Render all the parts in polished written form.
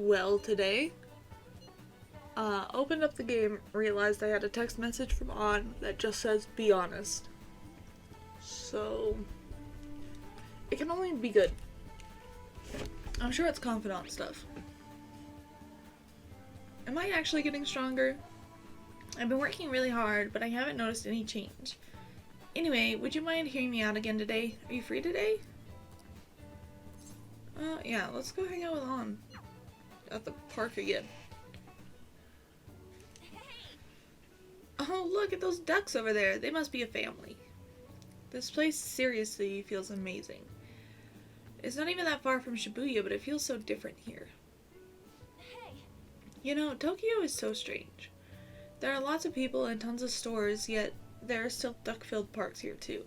well today. Opened up the game, realized I had a text message from On that just says, be honest. So, it can only be good. I'm sure it's confidant stuff. Am I actually getting stronger? I've been working really hard, but I haven't noticed any change. Anyway, would you mind hearing me out again today? Are you free today? Yeah, let's go hang out with On at the park again. Oh, look at those ducks over there. They must be a family. This place seriously feels amazing. It's not even that far from Shibuya, but it feels so different here. You know, Tokyo is so strange. There are lots of people and tons of stores, yet there are still duck-filled parks here too.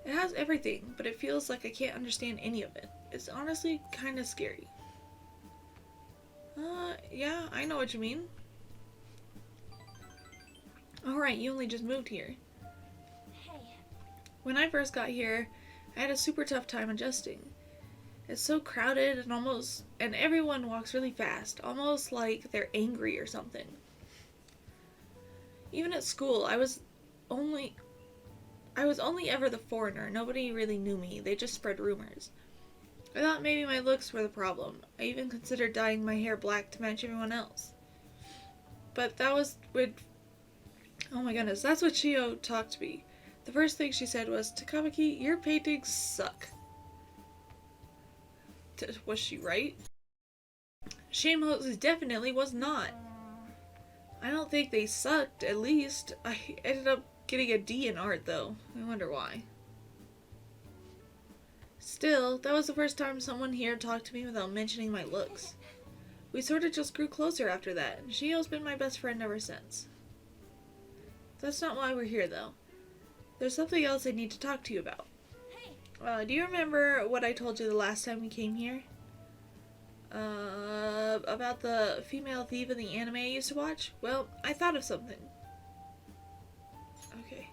It has everything, but it feels like I can't understand any of it. It's honestly kind of scary. Yeah, I know what you mean. Alright, you only just moved here. When I first got here, I had a super tough time adjusting. It's so crowded and everyone walks really fast, almost like they're angry or something. Even at school, I was only ever the foreigner. Nobody really knew me. They just spread rumors. I thought maybe my looks were the problem. I even considered dyeing my hair black to match everyone else. But that was when... Oh my goodness, that's what Chio talked to me. The first thing she said was, Takamaki, your paintings suck. Was she right? Shameho's definitely was not. I don't think they sucked, at least. I ended up getting a D in art, though. I wonder why. Still, that was the first time someone here talked to me without mentioning my looks. We sort of just grew closer after that, and Shio's been my best friend ever since. That's not why we're here, though. There's something else I need to talk to you about. Do you remember what I told you the last time we came here? About the female thief in the anime I used to watch? Well, I thought of something. Okay.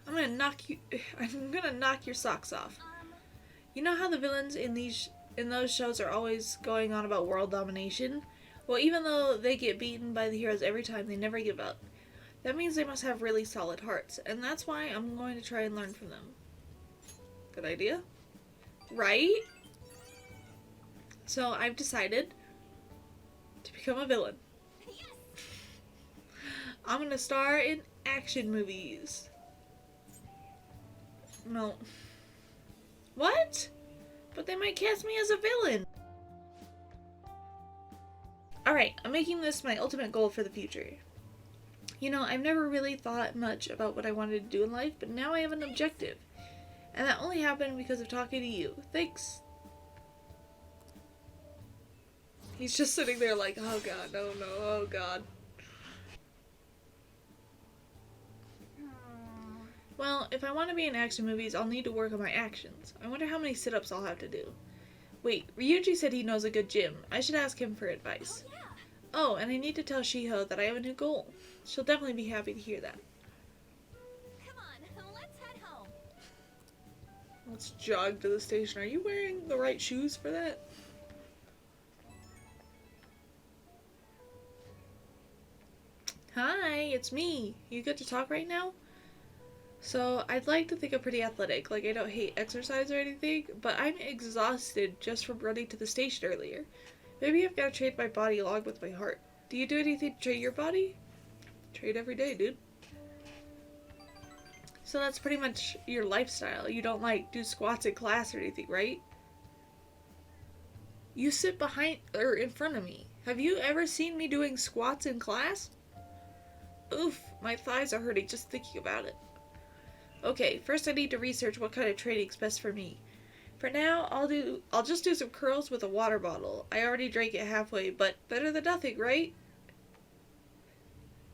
I'm gonna knock your socks off. You know how the villains in those shows are always going on about world domination? Well, even though they get beaten by the heroes every time, they never give up. That means they must have really solid hearts, and that's why I'm going to try and learn from them. Good idea? Right? So I've decided to become a villain. I'm gonna star in action movies. No. What? But they might cast me as a villain. Alright, I'm making this my ultimate goal for the future. You know, I've never really thought much about what I wanted to do in life, but now I have an objective. And that only happened because of talking to you. Thanks. He's just sitting there like, oh god, no, oh god. Well, if I want to be in action movies, I'll need to work on my actions. I wonder how many sit-ups I'll have to do. Wait, Ryuji said he knows a good gym. I should ask him for advice. Oh, and I need to tell Shiho that I have a new goal. She'll definitely be happy to hear that. Come on, let's head home. Let's jog to the station. Are you wearing the right shoes for that? Hi, it's me. You good to talk right now? So, I'd like to think I'm pretty athletic, like I don't hate exercise or anything, but I'm exhausted just from running to the station earlier. Maybe I've got to trade my body along with my heart. Do you do anything to train your body? Trade every day, dude. So that's pretty much your lifestyle. You don't like do squats in class or anything, right? You sit behind or in front of me. Have you ever seen me doing squats in class? Oof, my thighs are hurting just thinking about it. Okay, first I need to research what kind of training's best for me. For now, I'll just do some curls with a water bottle. I already drank it halfway, but better than nothing, right?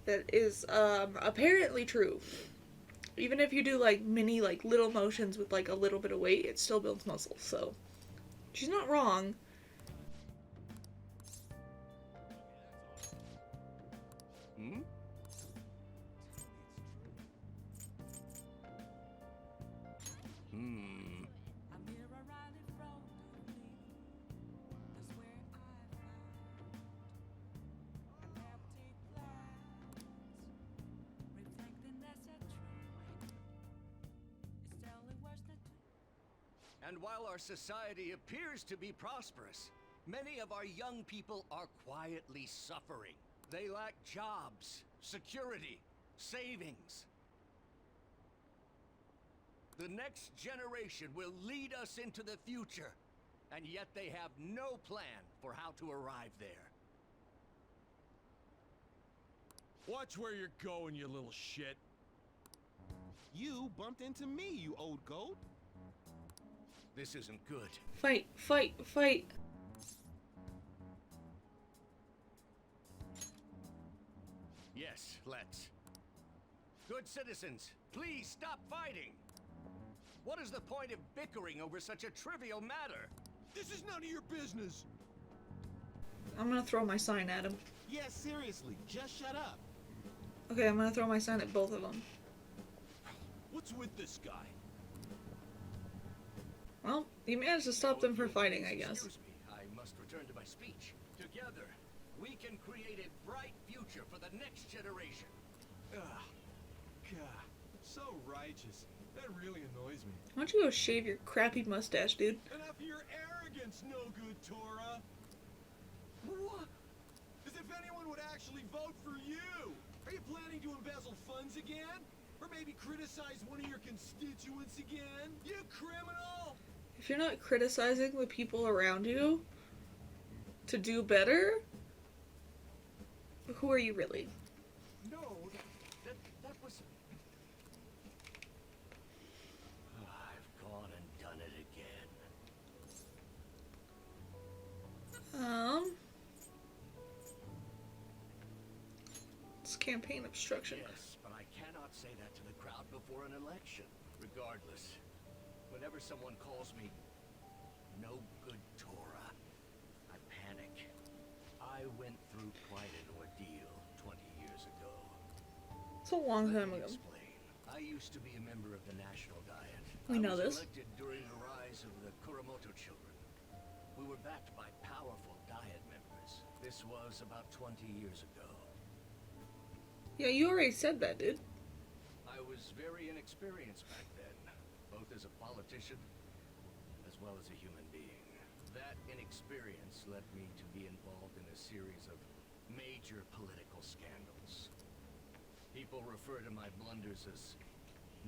That is, apparently true. Even if you do, like, mini, like, little motions with, like, a little bit of weight, it still builds muscle, so. She's not wrong. Hmm? Hmm. And while our society appears to be prosperous, many of our young people are quietly suffering. They lack jobs, security, savings. The next generation will lead us into the future, and yet they have no plan for how to arrive there. Watch where you're going, you little shit. You bumped into me, you old goat. This isn't good. Fight, fight, fight. Yes, let's. Good citizens, please stop fighting. What is the point of bickering over such a trivial matter? This is none of your business. I'm gonna throw my sign at him. Yeah, seriously, just shut up. Okay, I'm gonna throw my sign at both of them. What's with this guy? Well, you managed to stop them from fighting, I guess. Excuse me, I must return to my speech. Together, we can create a bright future for the next generation. Ugh. God, so righteous. That really annoys me. Why don't you go shave your crappy mustache, dude? Enough of your arrogance, no good Torah. What? As if anyone would actually vote for you. Are you planning to embezzle funds again? Or maybe criticize one of your constituents again? You criminal! If you're not criticizing the people around you to do better, who are you really? No, that was... I've gone and done it again. It's campaign obstruction. Yes, but I cannot say that to the crowd before an election. Regardless, whenever someone calls me no good Torah, I panic. I went through quite an ordeal 20 years ago. It's a long Let time me ago. explain. I used to be a member of the National Diet. We know I was this. elected during the rise of the Kuramoto children. We were backed by powerful Diet members. This was about 20 years ago. Yeah, you already said that, dude. I was very inexperienced back then, both as a politician as well as a human being. That inexperience led me to be involved in a series of major political scandals. People refer to my blunders as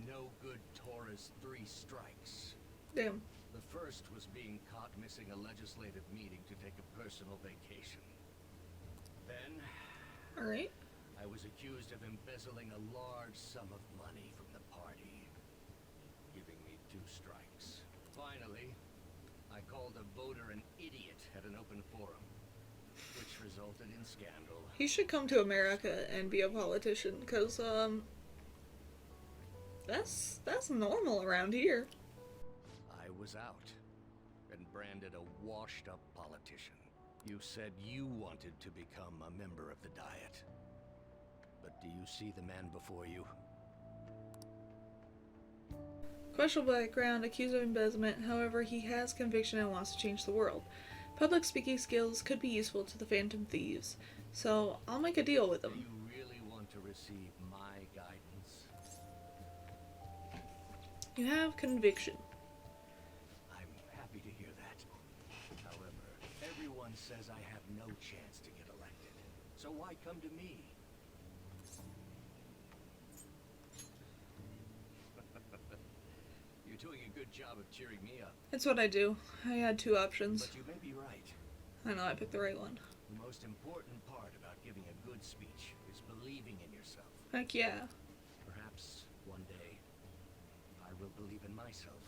no good Torah's 3 strikes. Damn. The first was being caught missing a legislative meeting to take a personal vacation. Then, Alright. I was accused of embezzling a large sum of money from the party, giving me 2 strikes. Finally, I called a voter an idiot at an open forum, which resulted in scandal. He should come to America and be a politician, because, that's normal around here. I was out and branded a washed-up politician. You said you wanted to become a member of the Diet. But do you see the man before you? Questionable background, accused of embezzlement, however, he has conviction and wants to change the world. Public speaking skills could be useful to the Phantom Thieves, so I'll make a deal with Do him. you really want to receive my guidance? You have conviction. I'm happy to hear that. However, everyone says I have no chance to get elected. So why come to me? You're doing a good job of cheering me up. That's what I do. I had 2 options. But you may be right. I know I picked the right one. The most important part about giving a good speech is believing in yourself. Heck yeah. Perhaps one day I will believe in myself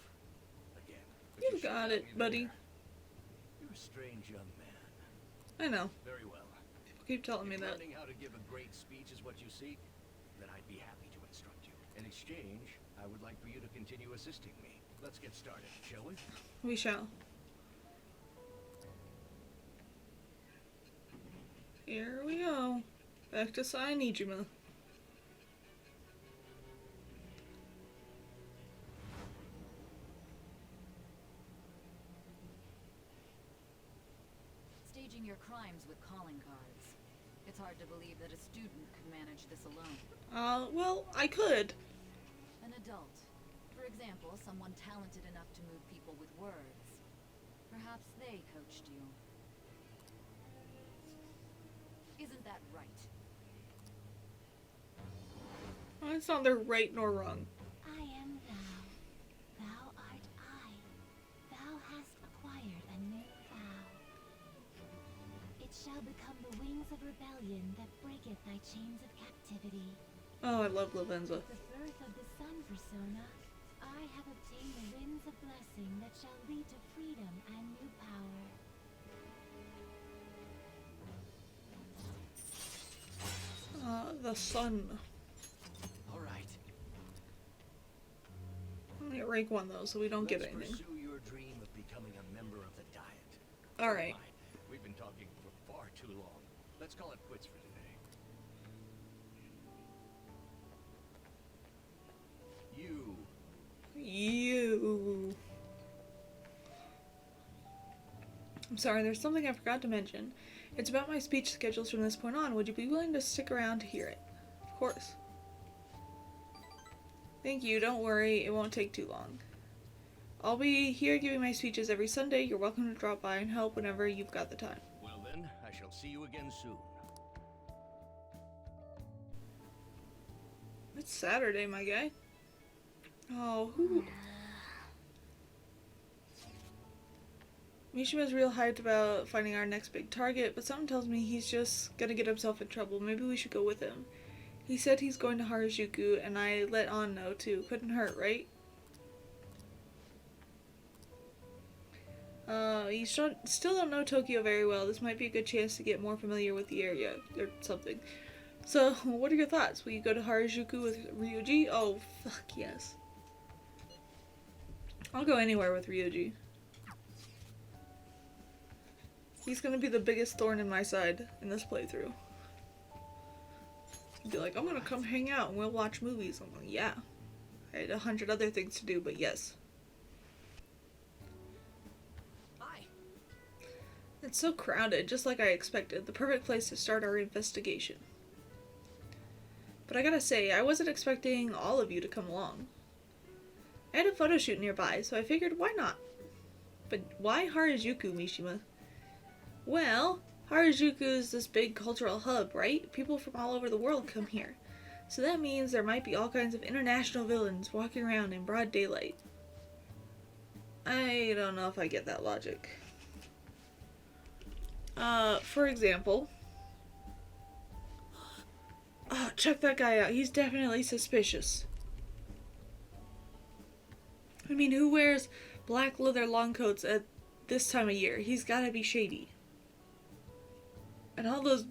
again. But You should got have it, me buddy. there. You're a strange young man. I know. Very well. People keep telling me If that. learning how to give a great speech is what you seek, then I'd be happy to instruct you. In exchange, I would like for you to continue assisting me. Let's get started, shall we? We shall. Here we go. Back to Sainijima. Staging your crimes with calling cards. It's hard to believe that a student could manage this alone. Well, I could. An adult. For example, example, someone talented enough to move people with words. Perhaps they coached you. Isn't that right? Well, it's neither right nor wrong. I am thou. Thou art I. Thou hast acquired a new vow. It shall become the wings of rebellion that breaketh thy chains of captivity. Oh, I love Lavenza. With the birth of the sun persona, I have obtained the winds of blessing that shall lead to freedom and new power. The sun. All right. I'm gonna rank 1 though, so we don't get Let's anything. pursue your dream of becoming a member of the Diet. Alright. Fine. We've been talking for far too long. Let's call it quits for today. You. I'm sorry, there's something I forgot to mention. It's about my speech schedules from this point on. Would you be willing to stick around to hear it? Of course. Thank you, don't worry, it won't take too long. I'll be here giving my speeches every Sunday. You're welcome to drop by and help whenever you've got the time. Well then, I shall see you again soon. It's Saturday, my guy. Oh, who? Mishima's real hyped about finding our next big target, but something tells me he's just gonna get himself in trouble. Maybe we should go with him. He said he's going to Harajuku, and I let on know too. Couldn't hurt, right? You still don't know Tokyo very well. This might be a good chance to get more familiar with the area, or something. So, what are your thoughts? Will you go to Harajuku with Ryuji? Oh, fuck yes. I'll go anywhere with Ryuji. He's gonna be the biggest thorn in my side in this playthrough. He'd be like, I'm gonna come hang out and we'll watch movies. I'm like, yeah. I had 100 other things to do, but yes. Hi. It's so crowded, just like I expected. The perfect place to start our investigation. But I gotta say, I wasn't expecting all of you to come along. I had a photo shoot nearby, so I figured, why not? But why Harajuku, Mishima? Well, Harajuku is this big cultural hub, right? People from all over the world come here. So that means there might be all kinds of international villains walking around in broad daylight. I don't know if I get that logic. For example... Oh, check that guy out. He's definitely suspicious. I mean, who wears black leather long coats at this time of year? He's gotta be shady. And all those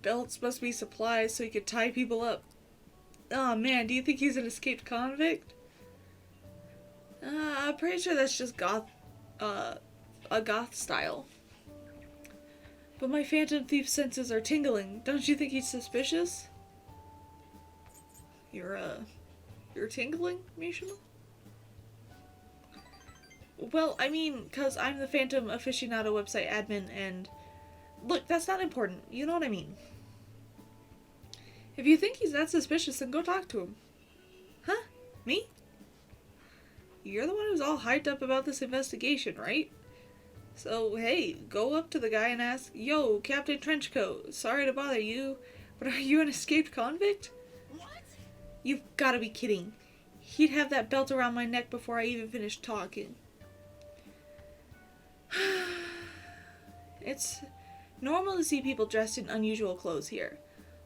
belts must be supplies so he could tie people up. Oh man, do you think he's an escaped convict? I'm pretty sure that's just a goth style. But my Phantom Thief senses are tingling. Don't you think he's suspicious? You're tingling, Mishima? Well, I mean, 'cause I'm the Phantom Aficionado website admin and... Look, that's not important. You know what I mean. If you think he's that suspicious, then go talk to him. Huh? Me? You're the one who's all hyped up about this investigation, right? So, hey, go up to the guy and ask, Yo, Captain Trenchcoat, sorry to bother you, but are you an escaped convict? What? You've gotta be kidding. He'd have that belt around my neck before I even finished talking. It's normal to see people dressed in unusual clothes here.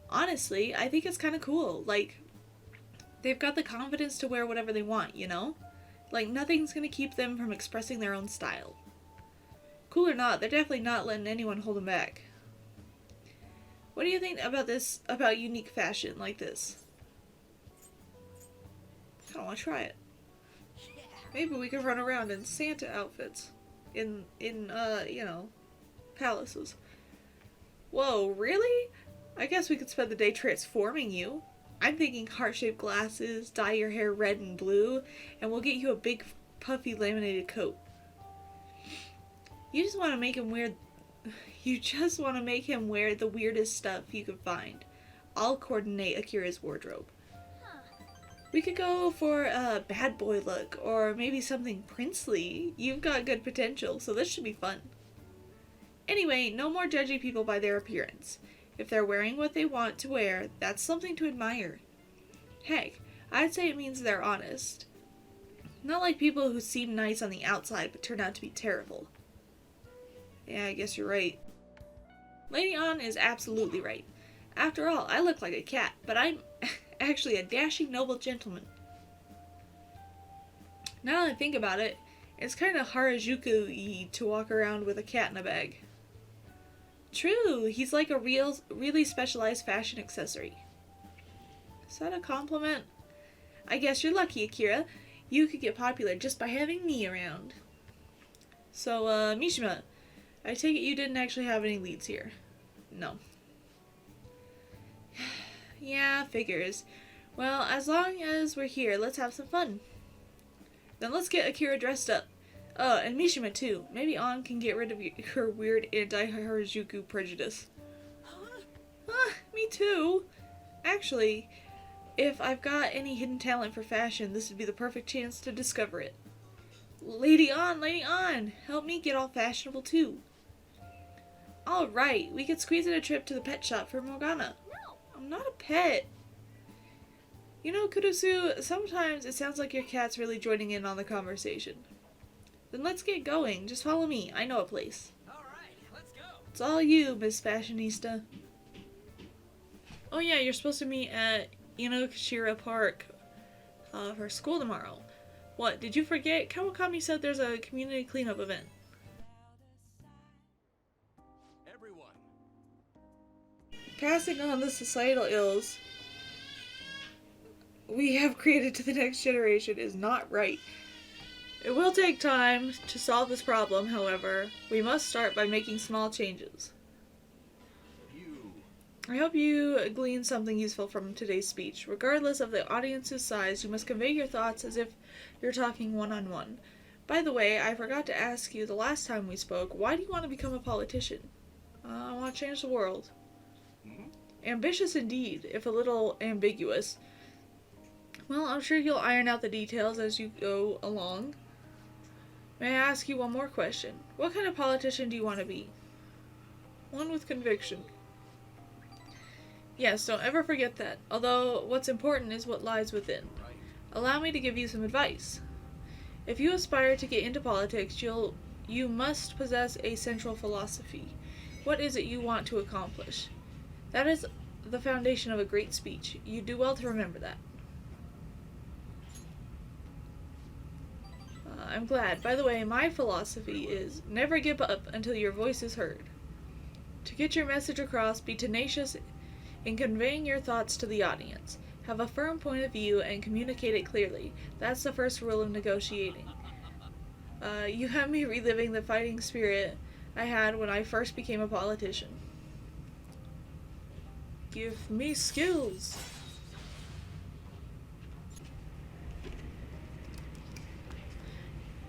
Honestly, I think it's kind of cool. Like, they've got the confidence to wear whatever they want, you know? Like, nothing's gonna keep them from expressing their own style. Cool or not, they're definitely not letting anyone hold them back. What do you think about unique fashion like this? I don't want to try it. Yeah. Maybe we could run around in Santa outfits. In you know, palaces. Whoa, really? I guess we could spend the day transforming you. I'm thinking heart-shaped glasses, dye your hair red and blue, and we'll get you a big, puffy, laminated coat. You just want to make him wear... You just want to make him wear the weirdest stuff you can find. I'll coordinate Akira's wardrobe. Huh. We could go for a bad boy look, or maybe something princely. You've got good potential, so this should be fun. Anyway, no more judging people by their appearance. If they're wearing what they want to wear, that's something to admire. Heck, I'd say it means they're honest. Not like people who seem nice on the outside but turn out to be terrible. Yeah, I guess you're right. Lady An is absolutely right. After all, I look like a cat, but I'm actually a dashing noble gentleman. Now that I think about it, it's kind of Harajuku-y to walk around with a cat in a bag. True, he's like a really specialized fashion accessory. Is that a compliment? I guess you're lucky, Akira. You could get popular just by having me around. So, Mishima, I take it you didn't actually have any leads here. No. Yeah, figures. Well, as long as we're here, let's have some fun. Then let's get Akira dressed up. Oh, and Mishima too. Maybe An can get rid of her weird anti-Harajuku prejudice. Me too. Actually, if I've got any hidden talent for fashion, this would be the perfect chance to discover it. Lady An, help me get all fashionable too. Alright, we could squeeze in a trip to the pet shop for Morgana. No. I'm not a pet. You know, Kurusu, sometimes it sounds like your cat's really joining in on the conversation. Then let's get going. Just follow me. I know a place. Alright, let's go. It's all you, Miss Fashionista. Oh yeah, you're supposed to meet at Inokashira Park for school tomorrow. What, did you forget? Kawakami said there's a community cleanup event. Everyone, Passing on the societal ills we have created to the next generation is not right. It will take time to solve this problem, however. We must start by making small changes. I hope you glean something useful from today's speech. Regardless of the audience's size, you must convey your thoughts as if you're talking one-on-one. By the way, I forgot to ask you the last time we spoke, why do you want to become a politician? I want to change the world. Ambitious indeed, if a little ambiguous. Well, I'm sure you'll iron out the details as you go along. May I ask you one more question? What kind of politician do you want to be? One with conviction. Yes, don't ever forget that. Although, what's important is what lies within. Allow me to give you some advice. If you aspire to get into politics, you must possess a central philosophy. What is it you want to accomplish? That is the foundation of a great speech. You do well to remember that. I'm glad. By the way, my philosophy is never give up until your voice is heard. To get your message across, be tenacious in conveying your thoughts to the audience. Have a firm point of view and communicate it clearly. That's the first rule of negotiating. You have me reliving the fighting spirit I had when I first became a politician. Give me skills.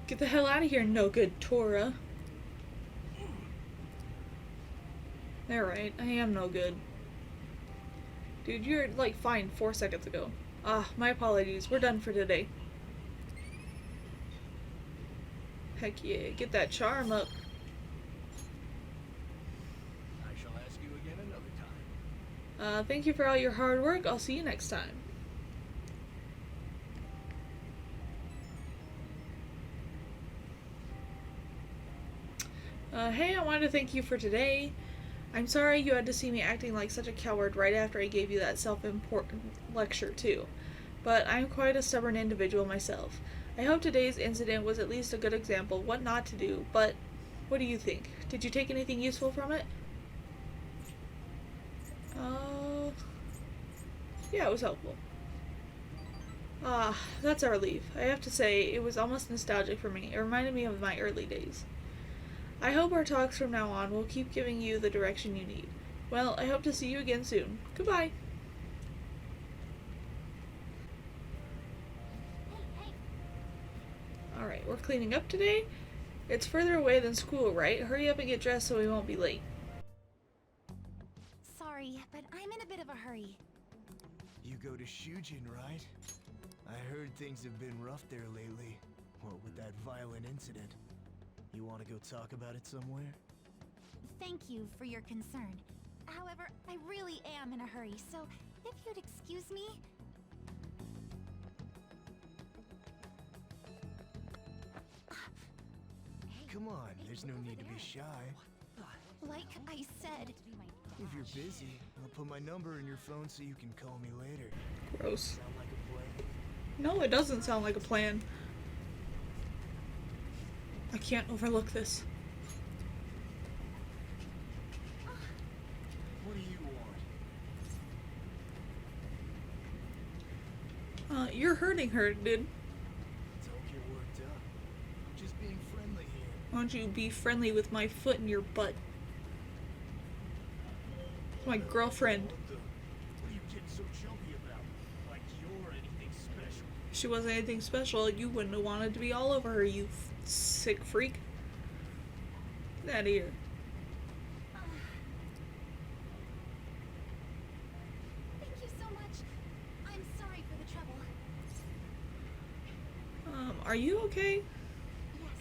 Get the hell out of here, no good Tora. Alright, I am no good. Dude, you're like fine 4 seconds ago. Ah, my apologies. We're done for today. Heck yeah, get that charm up. I shall ask you again another time. Thank you for all your hard work. I'll see you next time. Hey, I wanted to thank you for today. I'm sorry you had to see me acting like such a coward right after I gave you that self-important lecture, too. But I'm quite a stubborn individual myself. I hope today's incident was at least a good example of what not to do, but what do you think? Did you take anything useful from it? Yeah, it was helpful. That's a relief. I have to say, it was almost nostalgic for me. It reminded me of my early days. I hope our talks from now on will keep giving you the direction you need. Well, I hope to see you again soon. Goodbye. Alright, we're cleaning up today. It's further away than school, right? Hurry up and get dressed so we won't be late. Sorry, but I'm in a bit of a hurry. You go to Shujin, right? I heard things have been rough there lately. What with that violent incident. You want to go talk about it somewhere? Thank you for your concern. However, I really am in a hurry, so if you'd excuse me... Come on, there's no need to be shy. Like I said, If you're busy, I'll put my number in your phone so you can call me later. Gross. Sound like a plan? No, it doesn't sound like a plan. I can't overlook this. What do you want? You're hurting her, dude. Don't get worked up. I'm just being friendly here. Why don't you be friendly with my foot in your butt? It's my girlfriend. What are you getting so jumpy about? Like you're anything special? If she wasn't anything special, you wouldn't have wanted to be all over her, you sick freak. Get out of here. thank you so much. I'm sorry for the trouble. Are you okay? Yes,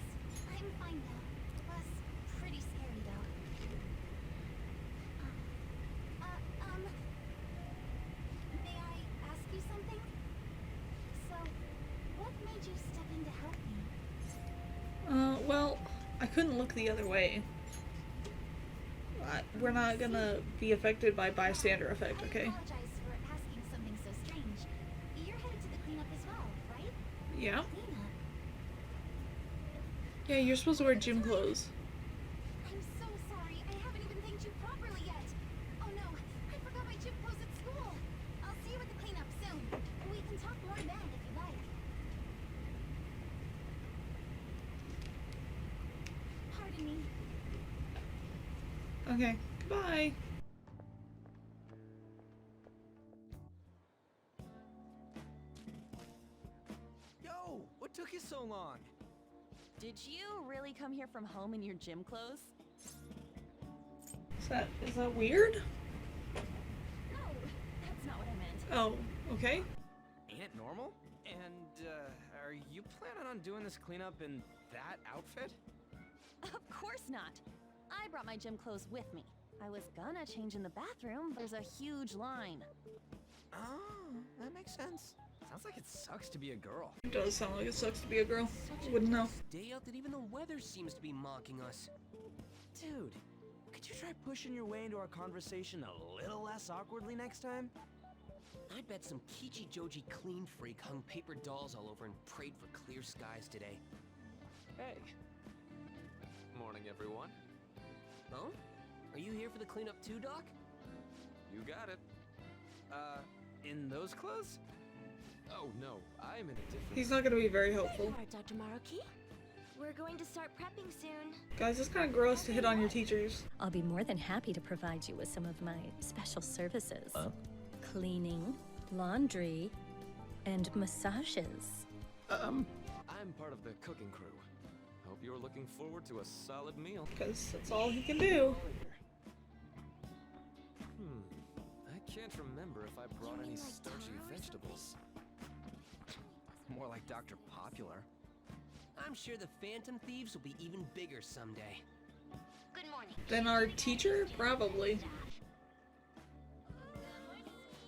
I'm fine now. It was pretty scary though. May I ask you something? So, what made you step in to help me? Well, I couldn't look the other way. We're not gonna be affected by bystander effect, okay? I apologize for asking something so strange. You're headed to the cleanup as well, right? Yeah. Cleanup? Yeah, you're supposed to wear gym clothes. I'm so sorry. I haven't even thanked you properly yet. Oh no, I forgot my gym clothes at school. I'll see you at the cleanup soon. We can talk more then if you like. Pardon me. Okay, goodbye. Yo, what took you so long? Did you really come here from home in your gym clothes? Is that weird? No, that's not what I meant. Oh, okay. Ain't it normal? And, are you planning on doing this cleanup in that outfit? Of course not. I brought my gym clothes with me. I was gonna change in the bathroom, but there's a huge line. Oh, that makes sense. Sounds like it sucks to be a girl. It does sound like it sucks to be a girl. Wouldn't know. Day out that even the weather seems to be mocking us. Dude, could you try pushing your way into our conversation a little less awkwardly next time? I bet some Kichi Joji clean freak hung paper dolls all over and prayed for clear skies today. Hey. Morning, everyone. Oh? Are you here for the cleanup too, Doc? You got it. In those clothes? Oh, no, I'm in a different... He's not gonna be very There you helpful. are, Dr. Maruki. We're going to start prepping soon. Guys, it's kind of gross to hit on your teachers. I'll be more than happy to provide you with some of my special services. Cleaning, laundry, and massages. I'm part of the cooking crew. Hope you're looking forward to a solid meal. Because that's all he can do. I can't remember if I brought any starchy vegetables. More like Dr. Popular. I'm sure the Phantom Thieves will be even bigger someday. Good morning. Then our teacher? Probably.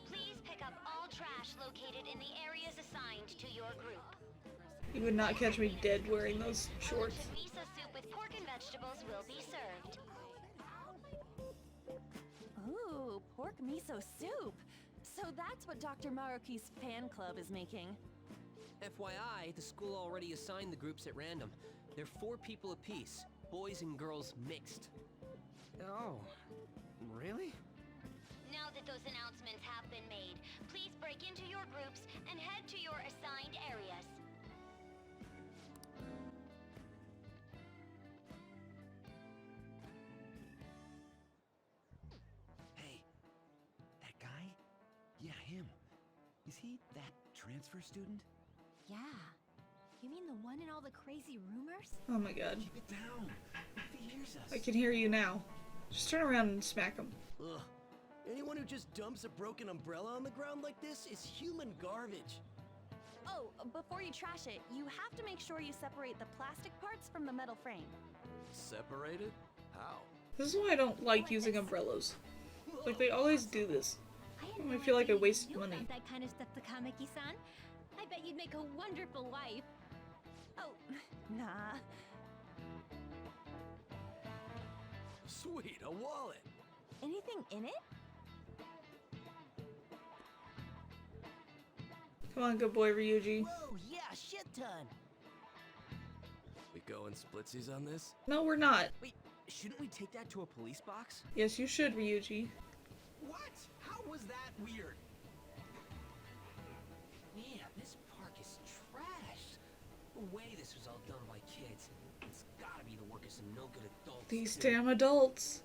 Please pick up all trash located in the areas assigned to your group. You would not catch me dead wearing those shorts. Miso soup with pork and vegetables will be served. Ooh, pork miso soup. So that's what Dr. Maruki's fan club is making. FYI, the school already assigned the groups at random. They're 4 people apiece, boys and girls mixed. Oh, really? Now that those announcements have been made, please break into your groups and head to your assigned areas. Hey, that guy? Yeah, him. Is he that transfer student? Yeah. You mean the one in all the crazy rumors? Oh my god. Keep it down. If he hears us. I can hear you now. Just turn around and smack him. Ugh. Anyone who just dumps a broken umbrella on the ground like this is human garbage. Oh, before you trash it, you have to make sure you separate the plastic parts from the metal frame. Separated? How? This is why I don't like using umbrellas. Like, they always do this. I feel like I waste money. About that kind of stuff, Takamaki-san. I bet you'd make a wonderful wife. Oh, nah. Sweet, a wallet! Anything in it? Come on, good boy, Ryuji. Whoa, yeah, shit ton. We going splitsies on this? No, we're not. Wait, shouldn't we take that to a police box? Yes, you should, Ryuji. What? How was that weird? Man, this park is trash. The way this was all done by kids. It's gotta be the work of some no-good adults. These too. damn adults.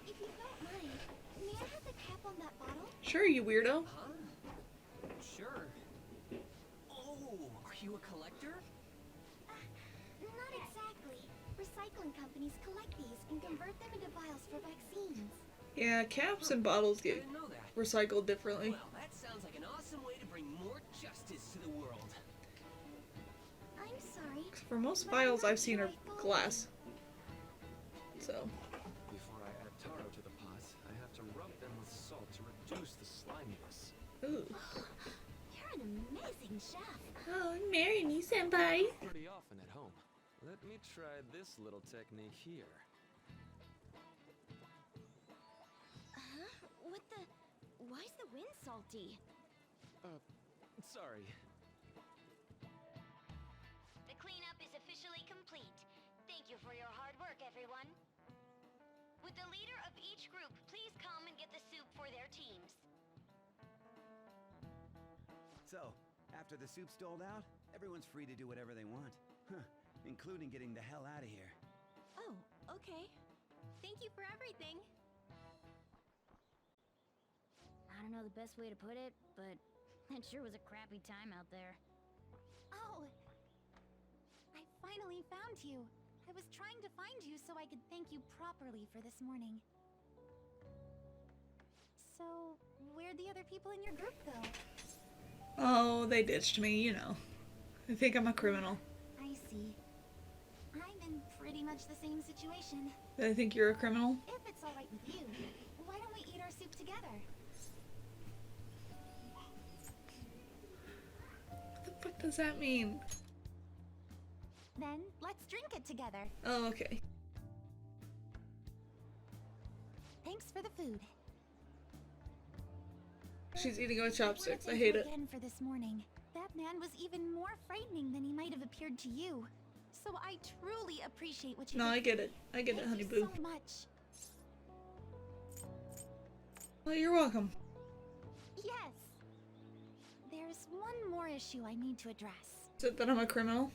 If you don't mind, may I have the cap on that bottle? Sure, you weirdo. Huh? Sure. Oh, are you a collector? Not exactly. Recycling companies collect these and convert them into vials for vaccines. Yeah, caps and bottles I get didn't know that. recycled differently. Well, that sounds like an awesome way to bring more justice to the world. I'm sorry. For most vials I've seen are glass. So, Before I add taro to the pots, I have to rub them with salt to reduce the sliminess. ooh. You're an amazing chef. Oh, marry me, senpai. Pretty often at home. Let me try this little technique here. What the... Why's the wind salty? Sorry. The cleanup is officially complete. Thank you for your hard work, everyone. Would the leader of each group please come and get the soup for their teams? So, after the soup's doled out, everyone's free to do whatever they want. Huh, including getting the hell out of here. Oh, okay. Thank you for everything. I don't know the best way to put it, but it sure was a crappy time out there. Oh! I finally found you. I was trying to find you so I could thank you properly for this morning. So, where'd the other people in your group go? Oh, they ditched me, you know. I think I'm a criminal. I see. I'm in pretty much the same situation. I think you're a criminal. If it's alright with you, why don't we eat our soup together? What the fuck does that mean? Then, let's drink it together. Oh, okay. Thanks for the food. She's eating with I wanna chopsticks. I thank hate you it. again for this morning. That man was even more frightening than he might have appeared to you. So I truly appreciate what you No, did. I get it. I get it, honey Thank you boo. so much. Well, you're welcome. Yes. There's one more issue I need to address. Is it that I'm a criminal?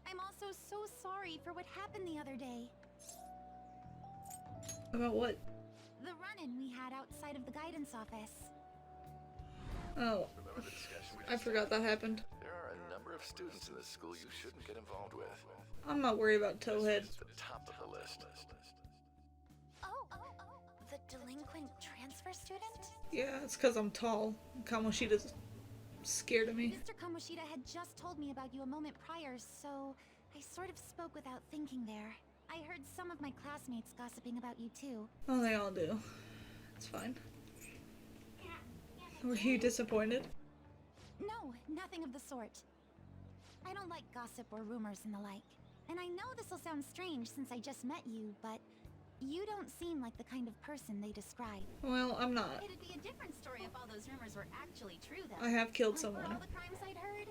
I'm also so sorry for what happened the other day. About what? The run-in we had outside of the guidance office. Oh, Remember the discussion we I just forgot had? that happened. There are a number of students in this school you shouldn't get involved with. I'm not worried about This Towhead. is the top of the list. Oh, the delinquent transfer student? Yeah, it's because I'm tall. Kamoshida's scared of me. Mr. Kamoshida had just told me about you a moment prior, so I sort of spoke without thinking there. I heard some of my classmates gossiping about you too. Oh, they all do. It's fine. Were you disappointed? No, nothing of the sort. I don't like gossip or rumors and the like. And I know this'll sound strange since I just met you, but you don't seem like the kind of person they describe. Well, I'm not. It'd be a different story if all those rumors were actually true, though. I have killed Like someone. for all the crimes I'd heard?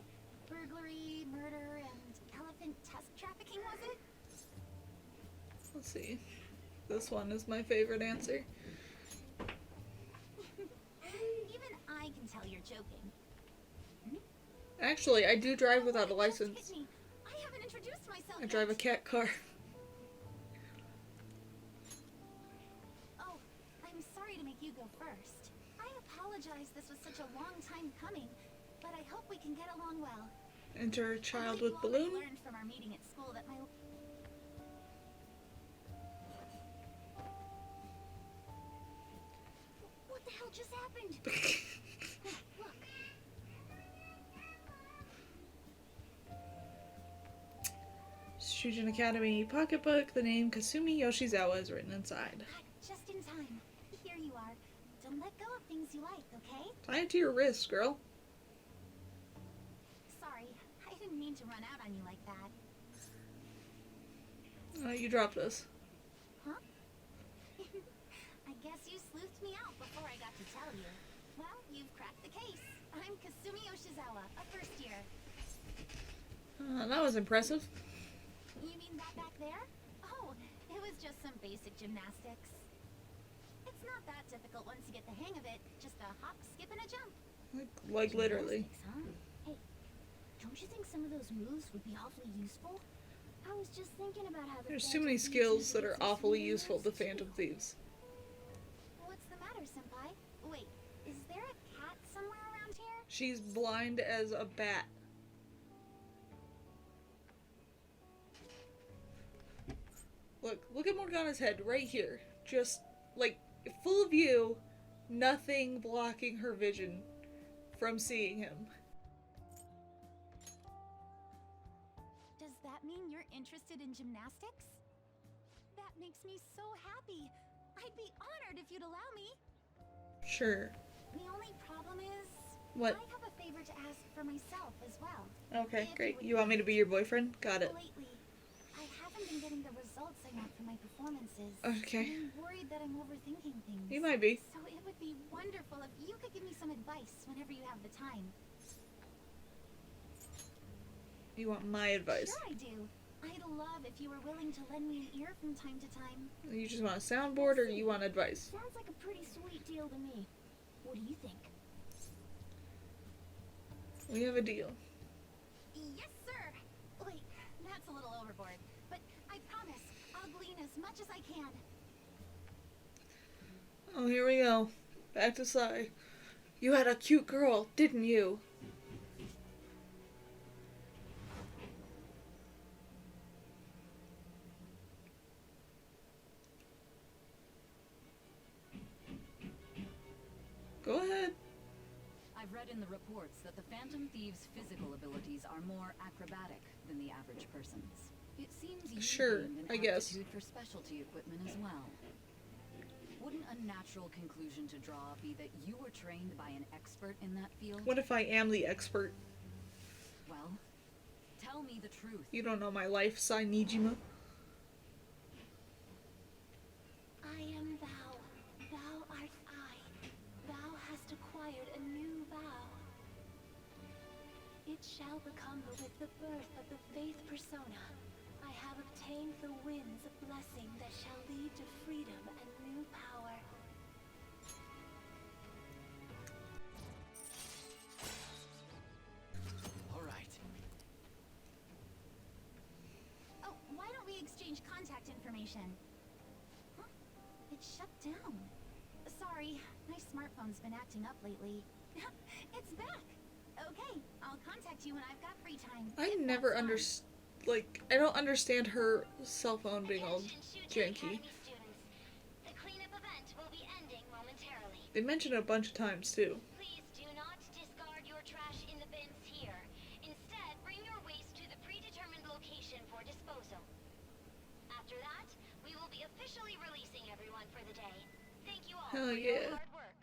Burglary, murder, and elephant tusk trafficking, was it? Let's see. This one is my favorite answer. Even I can tell you're joking. Actually, I do drive without a Just license. hit me. I haven't introduced myself I drive a yet. cat car. Oh, I'm sorry to make you go first. I apologize this was such a long time coming, but I hope we can get along well. Enter a I child bet with you already balloon. learned from our meeting at school that my... What the hell just happened? Look. Shujin Academy pocketbook. The name Kasumi Yoshizawa is written inside. Just in time. Here you are. Don't let go of things you like, okay? Tie it to your wrist, girl. Sorry, I didn't mean to run out on you like that. You dropped us. Huh? I guess you sleuthed me out before I got to tell you. Well, you've cracked the case. I'm Kasumi Yoshizawa, a first year. That was impressive. You mean that back there? Oh, it was just some basic gymnastics. It's not that difficult once you get the hang of it. Just a hop, skip, and a jump. Like literally. Gymnastics, huh? Hey, don't you think some of those moves would be awfully useful? I was just thinking about how There's too many skills that are awfully useful to Phantom Thieves. What's the matter, Senpai? Wait, is there a cat somewhere around here? She's blind as a bat. Look at Morgana's head right here. Just, like, full view, nothing blocking her vision from seeing him. Does that mean you're interested in gymnastics? That makes me so happy. I'd be honored if you'd allow me. Sure. The only problem is... What? I have a favor to ask for myself as well. Okay, great. You want me to be your boyfriend? Got it. Lately, I haven't been getting the results I want from my performances. Okay. I'm worried that I'm overthinking things. You might be. So it would be wonderful if you could give me some advice whenever you have the time. You want my advice? Sure I do. I'd love if you were willing to lend me an ear from time to time. You just want a soundboard or you want advice? Sounds like a pretty sweet deal to me. What do you think? We have a deal. Yes, sir. Wait, that's a little overboard. But I promise, I'll glean as much as I can. Oh, here we go. Back to Sai. You had a cute girl, didn't you? Go ahead. I've read in the reports that the Phantom Thieves' physical abilities are more acrobatic than the average person's. It seems you Sure, gained I an guess. aptitude for specialty equipment as well. Wouldn't a natural conclusion to draw be that you were trained by an expert in that field? What if I am the expert? Well, tell me the truth. You don't know my life, Sai Nijima. I am thou. Thou art I. Thou hast acquired a new vow. It shall become with the birth of the faith persona. I have obtained the winds of blessing that shall lead to freedom and new power. All right. Oh, why don't we exchange contact information? Huh? It shut down. Sorry, my smartphone's been acting up lately. It's back! Okay, I'll contact you when I've got free time. I never understand. Like, I don't understand her cell phone being all janky. The cleanup event will be ending momentarily. They mention it a bunch of times, too. Please do not discard your trash in the bins here. Instead, bring your waste to the predetermined location for disposal. After that, we will be officially releasing everyone for the day. Thank you all Hell for yeah. your hard work.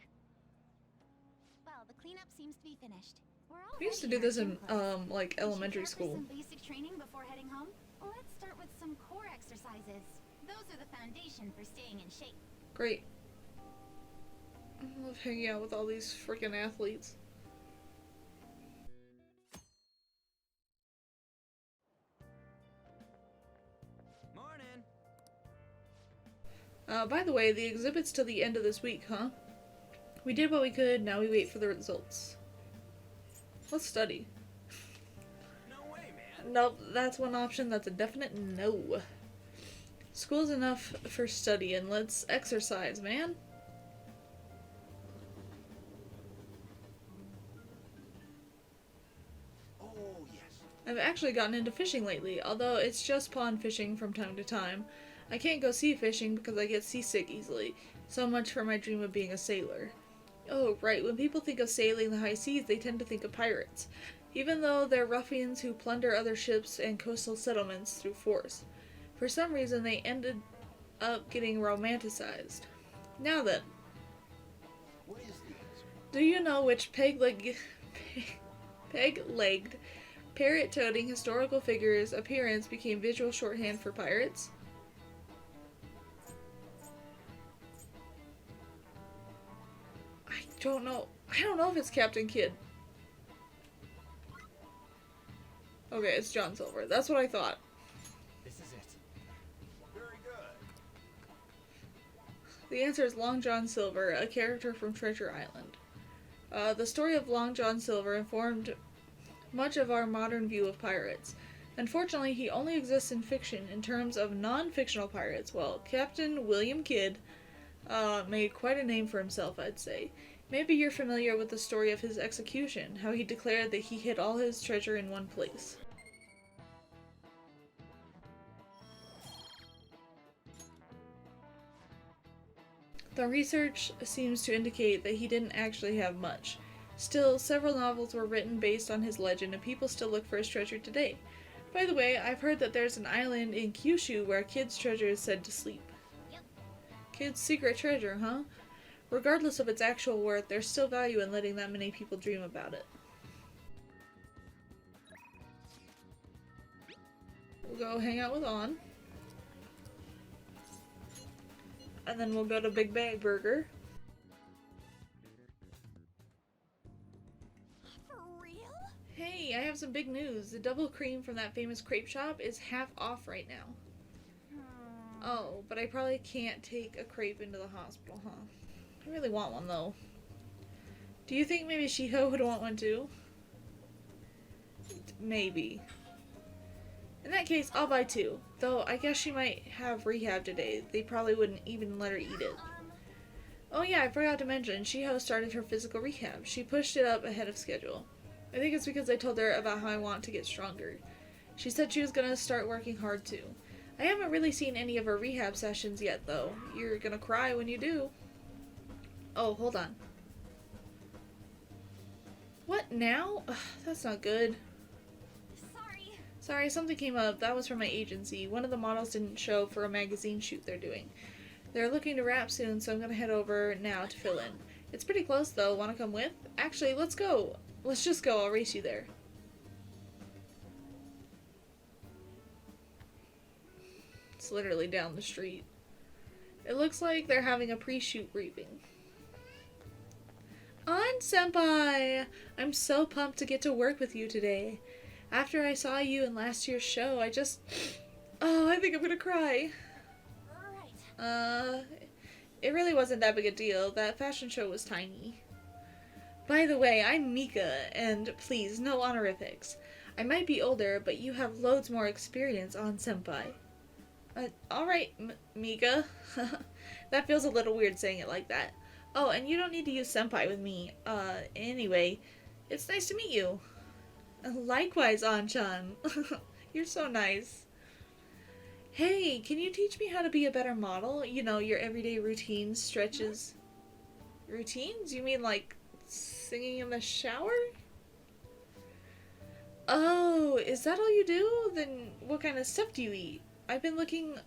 Well, the cleanup seems to be finished. We're all We used to ready do this our in, gym clothes. like, Did you elementary care for school. some basic training before heading home? Let's start with some core exercises. Those are the foundation for staying in shape. Great. I love hanging out with all these freaking athletes. Morning. By the way, the exhibit's till the end of this week, huh? We did what we could, now we wait for the results. Let's study. No way, man. Nope, that's one option, that's a definite no. School's enough for studying, let's exercise, man. Oh, yes. I've actually gotten into fishing lately, although it's just pond fishing from time to time. I can't go sea fishing because I get seasick easily. So much for my dream of being a sailor. Oh, right. When people think of sailing the high seas, they tend to think of pirates, even though they're ruffians who plunder other ships and coastal settlements through force. For some reason, they ended up getting romanticized. Now then, What is the answer? do you know which peg-legged, parrot-toting historical figure's appearance became visual shorthand for pirates? I don't know. I don't know if it's Captain Kidd. Okay, it's John Silver. That's what I thought. This is it. Very good. The answer is Long John Silver, a character from Treasure Island. The story of Long John Silver informed much of our modern view of pirates. Unfortunately, he only exists in fiction. In terms of non-fictional pirates, well, Captain William Kidd made quite a name for himself, I'd say. Maybe you're familiar with the story of his execution, how he declared that he hid all his treasure in one place. The research seems to indicate that he didn't actually have much. Still, several novels were written based on his legend, and people still look for his treasure today. By the way, I've heard that there's an island in Kyushu where Kidd's treasure is said to sleep. Yep. Kidd's secret treasure, huh? Regardless of its actual worth, there's still value in letting that many people dream about it. We'll go hang out with On. And then we'll go to Big Bag Burger. For real? Hey, I have some big news. The double cream from that famous crepe shop is half off right now. Oh, but I probably can't take a crepe into the hospital, huh? I really want one, though. Do you think maybe Shiho would want one, too? Maybe. In that case, I'll buy two. Though, I guess she might have rehab today. They probably wouldn't even let her eat it. Oh yeah, I forgot to mention, Shiho started her physical rehab. She pushed it up ahead of schedule. I think it's because I told her about how I want to get stronger. She said she was gonna start working hard, too. I haven't really seen any of her rehab sessions yet, though. You're gonna cry when you do. Oh, hold on. What, now? Ugh, that's not good. Sorry, something came up. That was from my agency. One of the models didn't show for a magazine shoot they're doing. They're looking to wrap soon, so I'm gonna head over now to fill in. It's pretty close, though. Wanna come with? Actually, let's go. Let's just go. I'll race you there. It's literally down the street. It looks like they're having a pre-shoot briefing. On, Senpai! I'm so pumped to get to work with you today. After I saw you in last year's show, I just... Oh, I think I'm gonna cry. It really wasn't that big a deal. That fashion show was tiny. By the way, I'm Mika, and please, no honorifics. I might be older, but you have loads more experience on Senpai. Alright, Mika. That feels a little weird saying it like that. Oh, and you don't need to use Senpai with me. Anyway, it's nice to meet you. Likewise, An-chan. You're so nice. Hey, can you teach me how to be a better model? You know, your everyday routines, stretches. Routines? You mean like singing in the shower? Oh, is that all you do? Then what kind of stuff do you eat? I've been looking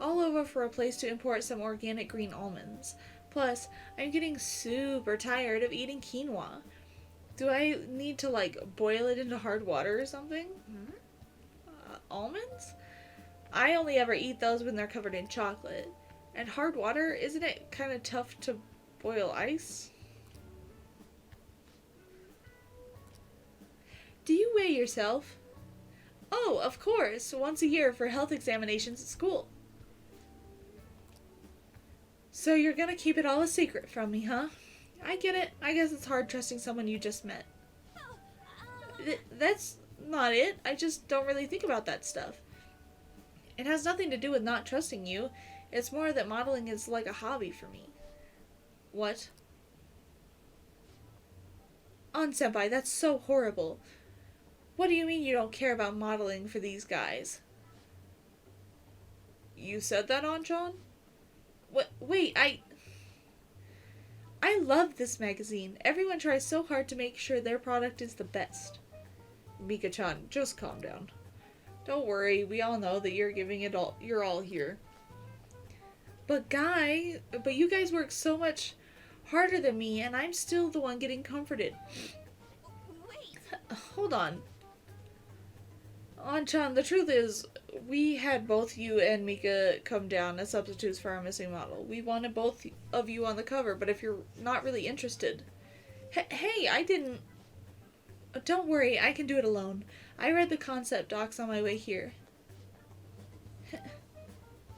all over for a place to import some organic green almonds. Plus, I'm getting super tired of eating quinoa. Do I need to, like, boil it into hard water or something? Almonds? I only ever eat those when they're covered in chocolate. And hard water, isn't it kind of tough to boil ice? Do you weigh yourself? Oh, of course, once a year for health examinations at school. So you're gonna keep it all a secret from me, huh? I get it. I guess it's hard trusting someone you just met. That's not it. I just don't really think about that stuff. It has nothing to do with not trusting you. It's more that modeling is like a hobby for me. What? On-senpai, that's so horrible. What do you mean you don't care about modeling for these guys? You said that, On-chan? What? Wait, I love this magazine. Everyone tries so hard to make sure their product is the best. Mika-chan, just calm down. Don't worry, we all know that you're giving it all, you're all here. But you guys work so much harder than me, and I'm still the one getting comforted. Wait! Hold on. An-chan, the truth is, we had both you and Mika come down as substitutes for our missing model. We wanted both of you on the cover, but if you're not really interested... Hey, I didn't... Don't worry, I can do it alone. I read the concept docs on my way here.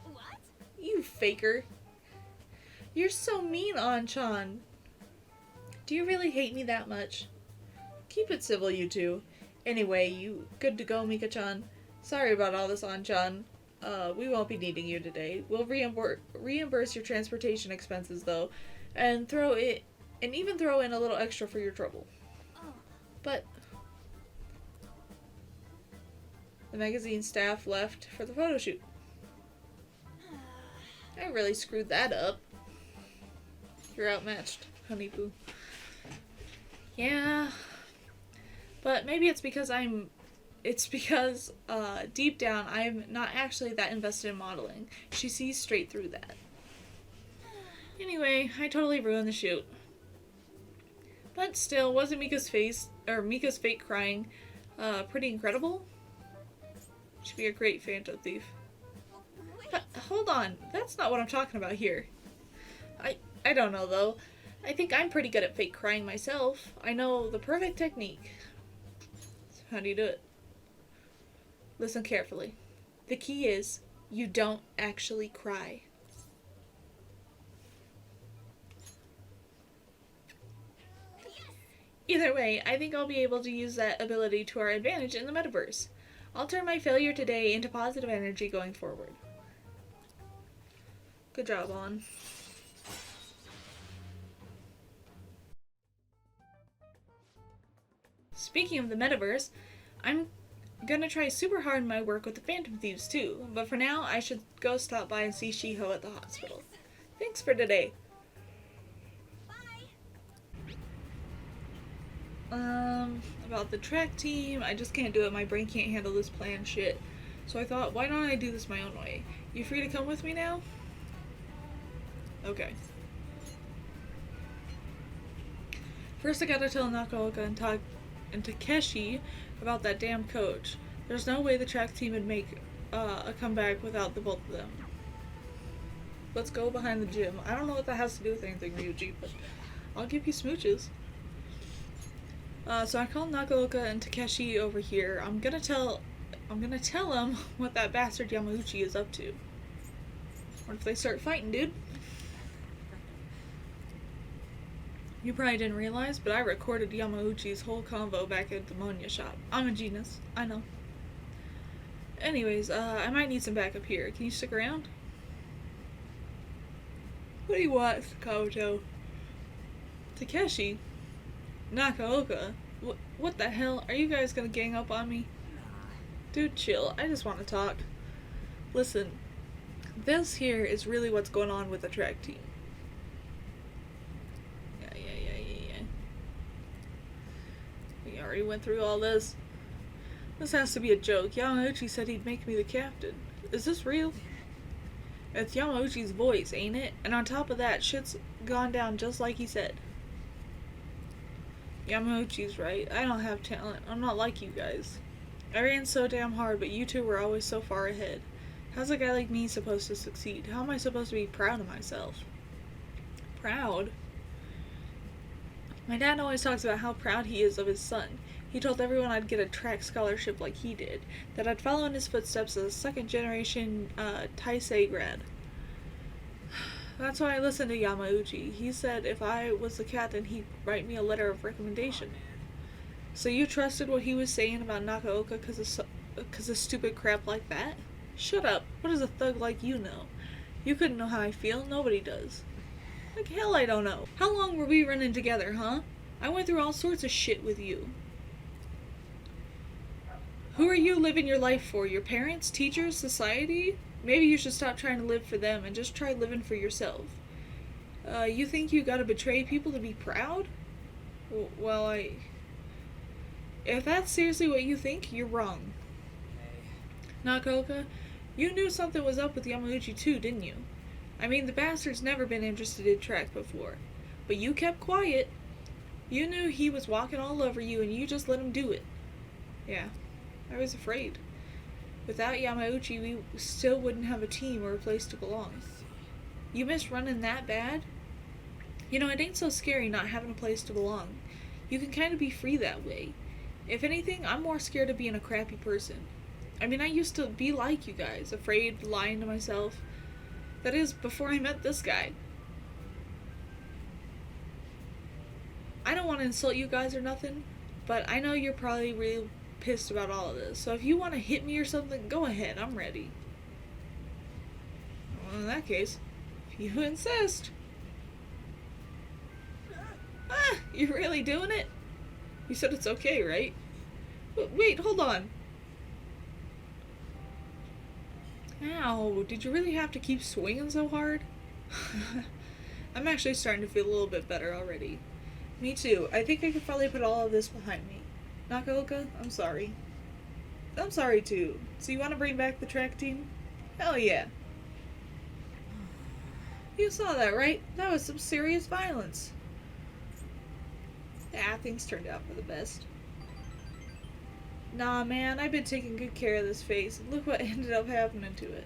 What? You faker. You're so mean, An-chan. Do you really hate me that much? Keep it civil, you two. Anyway, you good to go, Mika-chan. Sorry about all this, An-chan. We won't be needing you today. We'll reimburse your transportation expenses, though, and even throw in a little extra for your trouble. Oh. But the magazine staff left for the photo shoot. I really screwed that up. You're outmatched, honey boo. Yeah. But maybe it's because deep down I'm not actually that invested in modeling. She sees straight through that. Anyway, I totally ruined the shoot. But still, wasn't Mika's fake crying pretty incredible? She'd be a great Phantom Thief. Hold on, that's not what I'm talking about here. I don't know though. I think I'm pretty good at fake crying myself. I know the perfect technique. So how do you do it? Listen carefully. The key is, you don't actually cry. Either way, I think I'll be able to use that ability to our advantage in the metaverse. I'll turn my failure today into positive energy going forward. Good job, An. Speaking of the metaverse, I'm gonna try super hard in my work with the Phantom Thieves too, but for now I should go stop by and see Shiho at the hospital. Thanks for today. About the track team, I just can't do it. My brain can't handle this planned shit. So I thought, why don't I do this my own way? You free to come with me now? Okay. First I gotta tell Nakaoka and Takeshi about that damn coach. There's no way the track team would make a comeback without the both of them. Let's go behind the gym. I don't know what that has to do with anything, Ryuji, but I'll give you smooches. So I called Nakaoka and Takeshi over here. I'm gonna tell them what that bastard Yamauchi is up to. What if they start fighting, dude? You probably didn't realize, but I recorded Yamauchi's whole convo back at the Monya shop. I'm a genius. I know. Anyways, I might need some backup here. Can you stick around? What do you want, Sakamoto? Takeshi? Nakaoka? What the hell? Are you guys gonna gang up on me? Dude, chill. I just want to talk. Listen, this here is really what's going on with the track team. Yeah. We already went through all this. This has to be a joke. Yamauchi said he'd make me the captain. Is this real? It's Yamauchi's voice, ain't it? And on top of that, shit's gone down just like he said. Yamauchi's right. I don't have talent. I'm not like you guys. I ran so damn hard, but you two were always so far ahead. How's a guy like me supposed to succeed? How am I supposed to be proud of myself? Proud? My dad always talks about how proud he is of his son. He told everyone I'd get a track scholarship like he did, that I'd follow in his footsteps as a second-generation Taisei grad. That's why I listened to Yamauchi. He said if I was the captain, he'd write me a letter of recommendation. So you trusted what he was saying about Nakaoka because of stupid crap like that? Shut up. What does a thug like you know? You couldn't know how I feel. Nobody does. Like hell I don't know. How long were we running together, huh? I went through all sorts of shit with you. Who are you living your life for? Your parents? Teachers? Society? Maybe you should stop trying to live for them and just try living for yourself. You think you gotta betray people to be proud? Well, if that's seriously what you think, you're wrong. Nakaoka, you knew something was up with Yamauchi too, didn't you? I mean, the bastard's never been interested in track before. But you kept quiet. You knew he was walking all over you and you just let him do it. Yeah, I was afraid. Without Yamauchi, we still wouldn't have a team or a place to belong. You miss running that bad? You know, it ain't so scary not having a place to belong. You can kind of be free that way. If anything, I'm more scared of being a crappy person. I mean, I used to be like you guys, afraid, lying to myself. That is, before I met this guy. I don't want to insult you guys or nothing, but I know you're probably really pissed about all of this. So if you want to hit me or something, go ahead, I'm ready. Well, in that case, if you insist. Ah, you really doing it? You said it's okay, right? Wait, hold on. Ow, did you really have to keep swinging so hard? I'm actually starting to feel a little bit better already. Me too. I think I could probably put all of this behind me. Nakaoka, I'm sorry. I'm sorry too. So you want to bring back the track team? Hell yeah. You saw that, right? That was some serious violence. Yeah, things turned out for the best. Nah, man, I've been taking good care of this face. Look what ended up happening to it.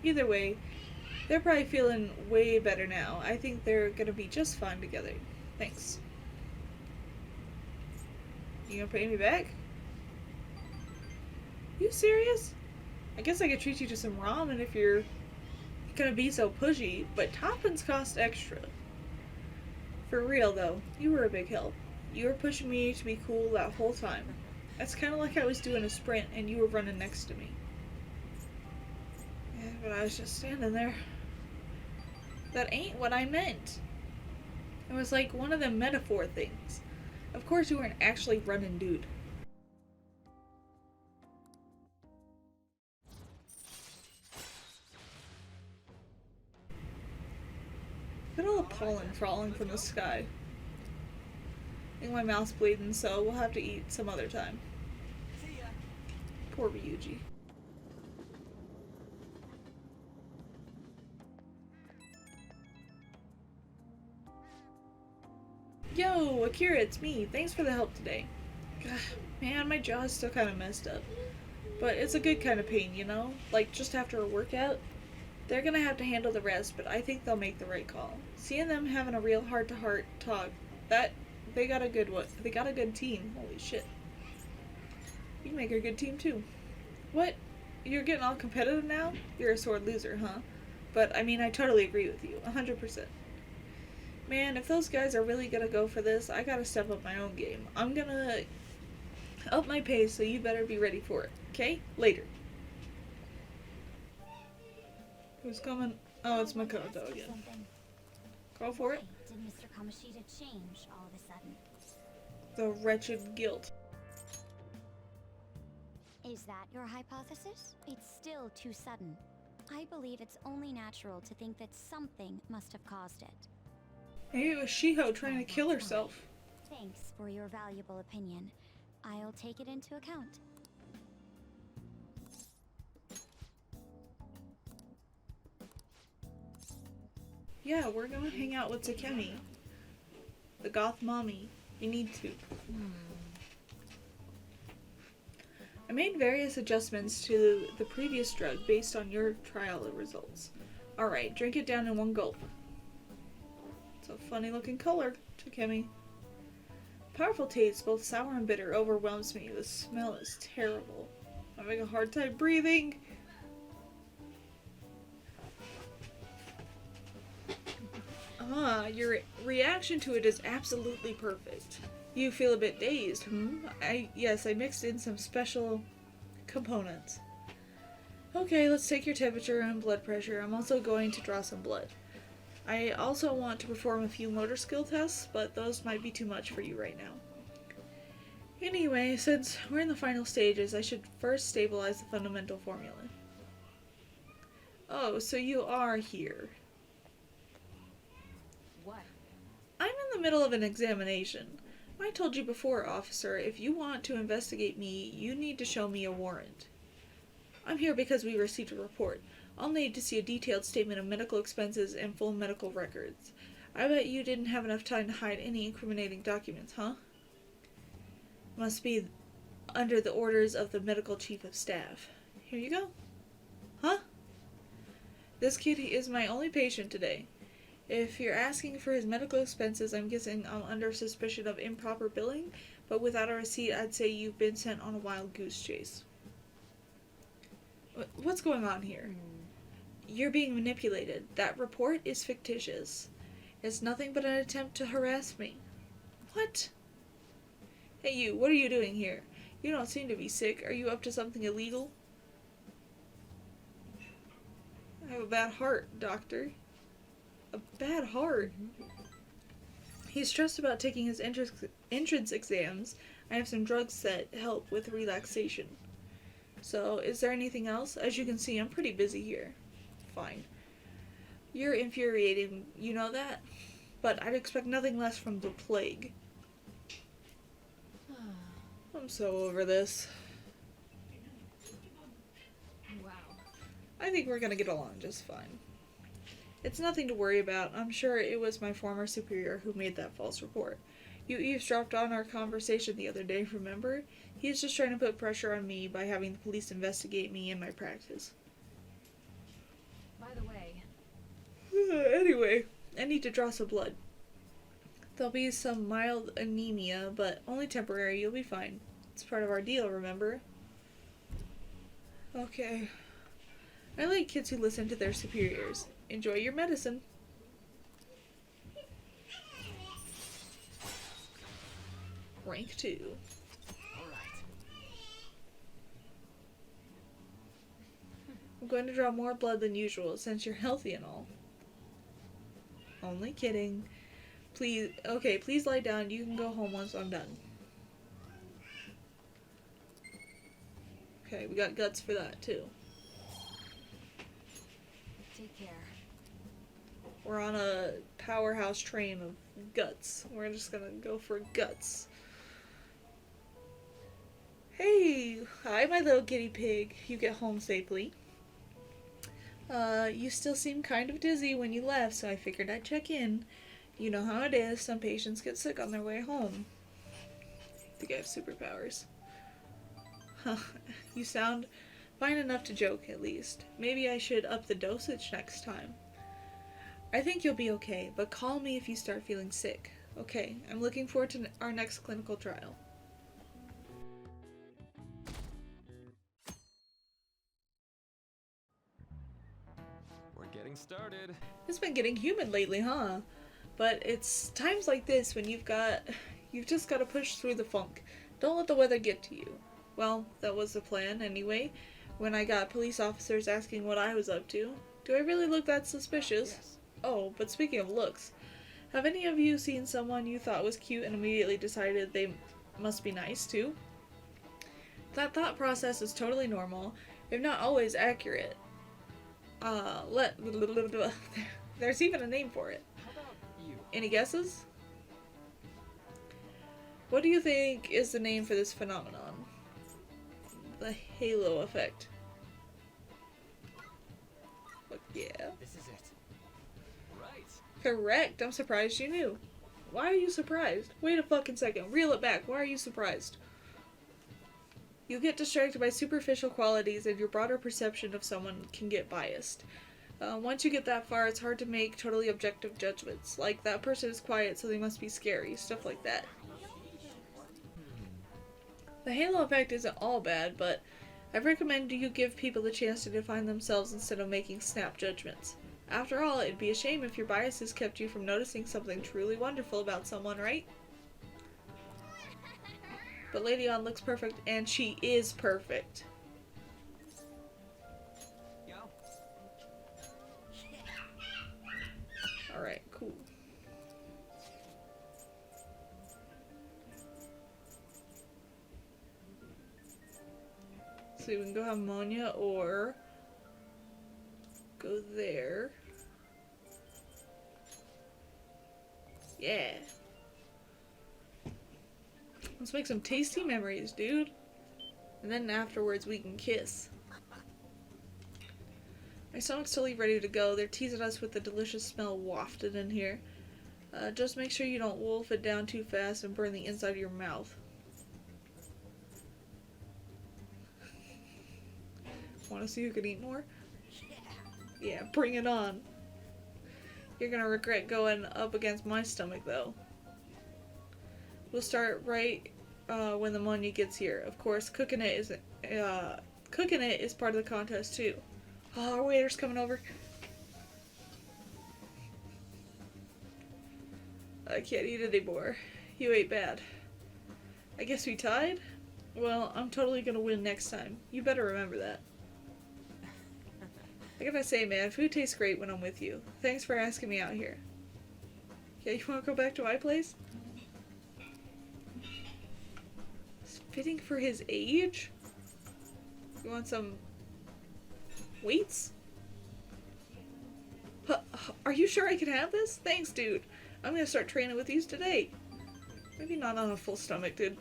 Either way, they're probably feeling way better now. I think they're gonna be just fine together. Thanks. You gonna pay me back? You serious? I guess I could treat you to some ramen if you're gonna be so pushy, but toppings cost extra. For real though, you were a big help. You were pushing me to be cool that whole time. It's kind of like I was doing a sprint and you were running next to me. Yeah, but I was just standing there. That ain't what I meant. It was like one of them metaphor things. Of course you weren't actually running, dude. Look at all the pollen falling from the sky. I think my mouth's bleeding, so we'll have to eat some other time. Poor Ryuji. Yo, Akira, it's me. Thanks for the help today. Ugh, man, my jaw's still kind of messed up. But it's a good kind of pain, you know? Like, just after a workout. They're gonna have to handle the rest, but I think they'll make the right call. Seeing them having a real heart-to-heart talk, they got a good one. They got a good team. Holy shit. You make a good team too. What? You're getting all competitive now? You're a sore loser, huh? But, I mean, I totally agree with you. 100%. Man, if those guys are really gonna go for this, I gotta step up my own game. I'm gonna up my pace, so you better be ready for it. Okay? Later. Who's coming? Oh, it's Makoto again. Go for it. Did Mr. Kamoshida change all of a sudden? The wretched guilt. Is that your hypothesis? It's still too sudden. I believe it's only natural to think that something must have caused it. Maybe it was Shiho trying to kill herself. Thanks for your valuable opinion. I'll take it into account. Yeah, we're gonna hang out with Takemi. The goth mommy. We need to. I made various adjustments to the previous drug based on your trial results. Alright, drink it down in one gulp. It's a funny looking color, Takemi. Powerful taste, both sour and bitter, overwhelms me. The smell is terrible. I'm having a hard time breathing. Your reaction to it is absolutely perfect. You feel a bit dazed, Yes, I mixed in some special components. Okay, let's take your temperature and blood pressure. I'm also going to draw some blood. I also want to perform a few motor skill tests, but those might be too much for you right now. Anyway, since we're in the final stages, I should first stabilize the fundamental formula. Oh, so you are here. in the middle of an examination. I told you before, officer, if you want to investigate me, you need to show me a warrant. I'm here because we received a report. I'll need to see a detailed statement of medical expenses and full medical records. I bet you didn't have enough time to hide any incriminating documents, huh? Must be under the orders of the medical chief of staff. Here you go. Huh? This kid is my only patient today. If you're asking for his medical expenses, I'm guessing I'm under suspicion of improper billing, but without a receipt, I'd say you've been sent on a wild goose chase. What's going on here? You're being manipulated. That report is fictitious. It's nothing but an attempt to harass me. What? Hey you, what are you doing here? You don't seem to be sick. Are you up to something illegal? I have a bad heart, doctor. A bad heart? He's stressed about taking his entrance exams. I have some drugs that help with relaxation. So, is there anything else? As you can see, I'm pretty busy here. Fine. You're infuriating, you know that? But I'd expect nothing less from the plague. I'm so over this. Wow. I think we're gonna get along just fine. It's nothing to worry about. I'm sure it was my former superior who made that false report. You eavesdropped on our conversation the other day, remember? He's just trying to put pressure on me by having the police investigate me and my practice. By the way... Anyway, I need to draw some blood. There'll be some mild anemia, but only temporary. You'll be fine. It's part of our deal, remember? Okay. I like kids who listen to their superiors. Enjoy your medicine. Rank 2. I'm going to draw more blood than usual since you're healthy and all. Only kidding. Please, okay, please lie down. You can go home once I'm done. Okay, we got guts for that too. Take care. We're on a powerhouse train of guts. We're just gonna go for guts. Hey! Hi, my little guinea pig. You get home safely. You still seem kind of dizzy when you left, so I figured I'd check in. You know how it is. Some patients get sick on their way home. I think I have superpowers. Huh. You sound fine enough to joke, at least. Maybe I should up the dosage next time. I think you'll be okay, but call me if you start feeling sick. Okay, I'm looking forward to our next clinical trial. We're getting started. It's been getting humid lately, huh? But it's times like this when you've just got to push through the funk. Don't let the weather get to you. Well, that was the plan anyway, when I got police officers asking what I was up to. Do I really look that suspicious? Yes. Oh, but speaking of looks, have any of you seen someone you thought was cute and immediately decided they must be nice too? That thought process is totally normal, if not always accurate. There's even a name for it. How about you? Any guesses? What do you think is the name for this phenomenon? The halo effect. Fuck yeah. This is it. Right. Correct. I'm surprised you knew. Why are you surprised? Wait a fucking second. Reel it back. Why are you surprised? You get distracted by superficial qualities and your broader perception of someone can get biased. Once you get that far, it's hard to make totally objective judgments. Like, that person is quiet, so they must be scary. Stuff like that. The halo effect isn't all bad, but I recommend you give people the chance to define themselves instead of making snap judgments. After all, it'd be a shame if your biases kept you from noticing something truly wonderful about someone, right? But Lady On looks perfect, and she is perfect. Yo. Alright, cool. So we can go have ammonia or go there. Yeah. Let's make some tasty memories, dude. And then afterwards we can kiss. My stomach's totally ready to go. They're teasing us with the delicious smell wafted in here. Just make sure you don't wolf it down too fast and burn the inside of your mouth. Want to see who can eat more? Yeah, bring it on. You're gonna regret going up against my stomach, though. We'll start right when the money gets here. Of course, cooking it is part of the contest too. Oh, our waiter's coming over. I can't eat it anymore. You ate bad. I guess we tied? Well, I'm totally gonna win next time. You better remember that. I gotta say, man, food tastes great when I'm with you. Thanks for asking me out here. Yeah, you wanna go back to my place? It's fitting for his age? You want some weights? Are you sure I can have this? Thanks, dude. I'm gonna start training with these today. Maybe not on a full stomach, dude.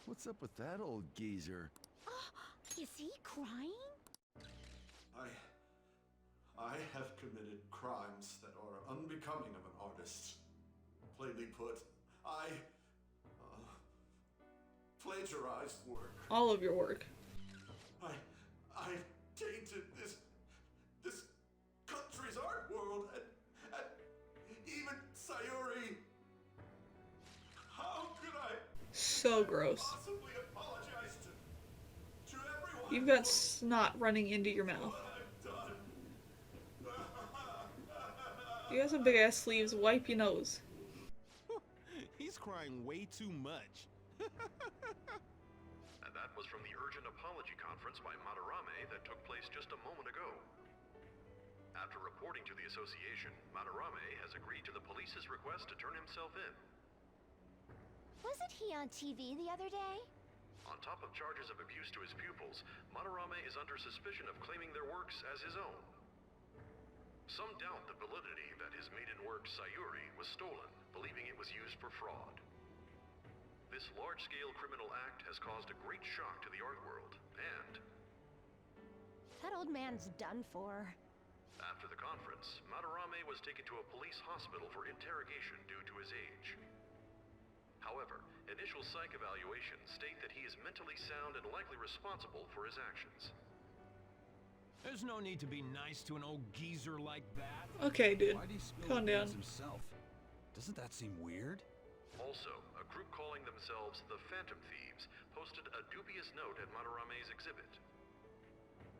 What's up with that old geezer? Is he crying? I have committed crimes that are unbecoming of an artist. Plainly put, I plagiarized work. All of your work. I tainted this country's art world and even Sayuri. How could I So gross. possibly apologize to everyone? You've got snot running into your mouth. You got some big ass sleeves. Wipe your nose. He's crying way too much. And that was from the urgent apology conference by Madarame that took place just a moment ago. After reporting to the association, Madarame has agreed to the police's request to turn himself in. Wasn't he on TV the other day? On top of charges of abuse to his pupils, Madarame is under suspicion of claiming their works as his own. Some doubt the validity that his maiden work, Sayuri, was stolen, believing it was used for fraud. This large-scale criminal act has caused a great shock to the art world, and That old man's done for. after the conference, Madarame was taken to a police hospital for interrogation due to his age. However, initial psych evaluations state that he is mentally sound and likely responsible for his actions. There's no need to be nice to an old geezer like that. Okay, dude. Why'd he spill Calm the down. beans himself? Doesn't that seem weird? Also, a group calling themselves the Phantom Thieves posted a dubious note at Madarame's exhibit.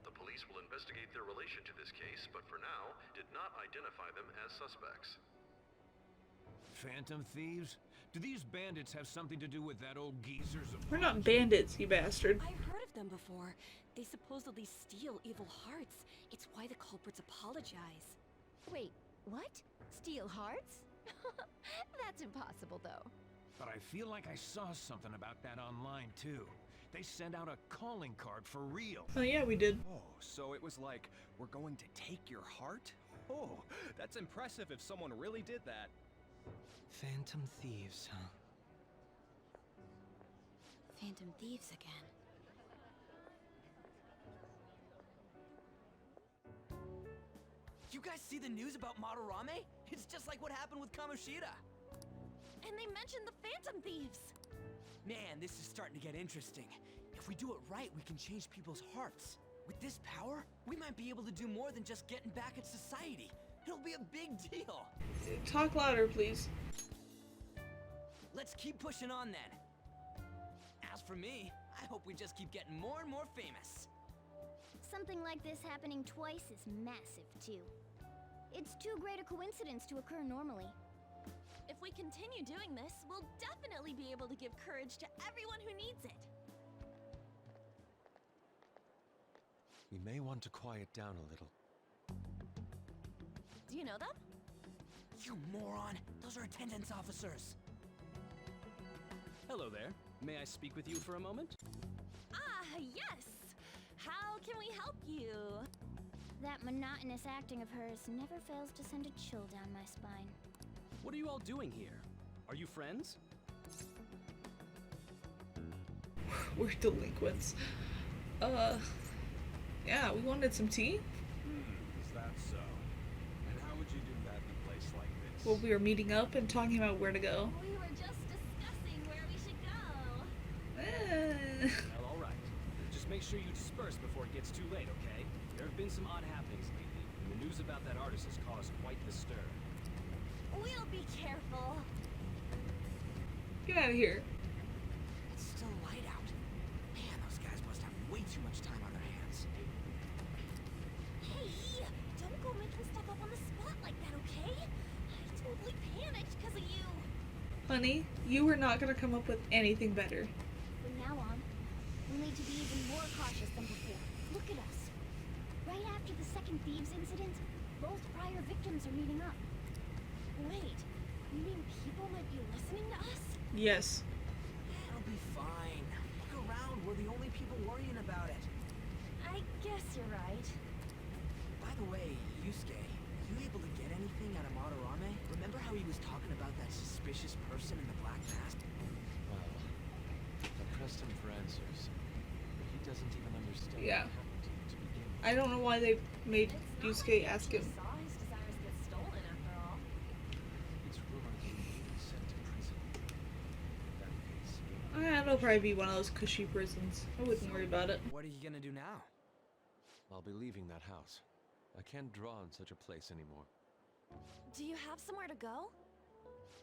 The police will investigate their relation to this case, but for now, did not identify them as suspects. Phantom thieves? Do these bandits have something to do with that old geezer's? We're not bandits, you bastard. I've heard of them before. They supposedly steal evil hearts. It's why the culprits apologize. Wait, what? Steal hearts? That's impossible, though. But I feel like I saw something about that online, too. They sent out a calling card for real. Oh yeah, we did. Oh, so it was like, we're going to take your heart? Oh, that's impressive if someone really did that. Phantom thieves, huh? Phantom thieves again. You guys see the news about Madarame? It's just like what happened with Kamoshida. And they mentioned the Phantom thieves. Man, this is starting to get interesting. If we do it right, we can change people's hearts. With this power, we might be able to do more than just getting back at society. It'll be a big deal. Talk louder, please. Let's keep pushing on then. As for me, I hope we just keep getting more and more famous. Something like this happening twice is massive, too. It's too great a coincidence to occur normally. If we continue doing this, we'll definitely be able to give courage to everyone who needs it. We may want to quiet down a little. Do you know them? You moron! Those are attendance officers. Hello there. May I speak with you for a moment? Ah, yes! How can we help you? That monotonous acting of hers never fails to send a chill down my spine. What are you all doing here? Are you friends? We're delinquents. Yeah, we wanted some tea. Is that so? And how would you do that in a place like this? Well, we were meeting up and talking about where to go. We were just discussing where we should go. Well, alright. Just make sure you disperse before it gets too late, okay? There have been some odd happenings lately, and the news about that artist has caused quite the stir. We'll be careful. Get out of here. It's still light out. Man, those guys must have way too much time on their hands. Hey, don't go making stuff up on the spot like that, okay? I totally panicked because of you. Honey, you were not gonna come up with anything better. From now on, we need to be even more cautious than before. Look at us. Right after the second Thieves incident, both prior victims are meeting up. Wait, you mean people might be listening to us? Yes. It'll be fine. Look around. We're the only people worrying about it. I guess you're right. By the way, Yusuke, you able to get anything out of Madarame? Remember how he was talking about that suspicious person in the black mask? Well, I pressed him for answers, but he doesn't even understand Yeah. what happened to you to begin with. I don't know why they made Yusuke ask him. Saw his desires get stolen after all. It's rumored he may be sent to prison. In that case, It'll probably be one of those cushy prisons. I wouldn't worry about it. What are you gonna do now? I'll be leaving that house. I can't draw in such a place anymore. Do you have somewhere to go?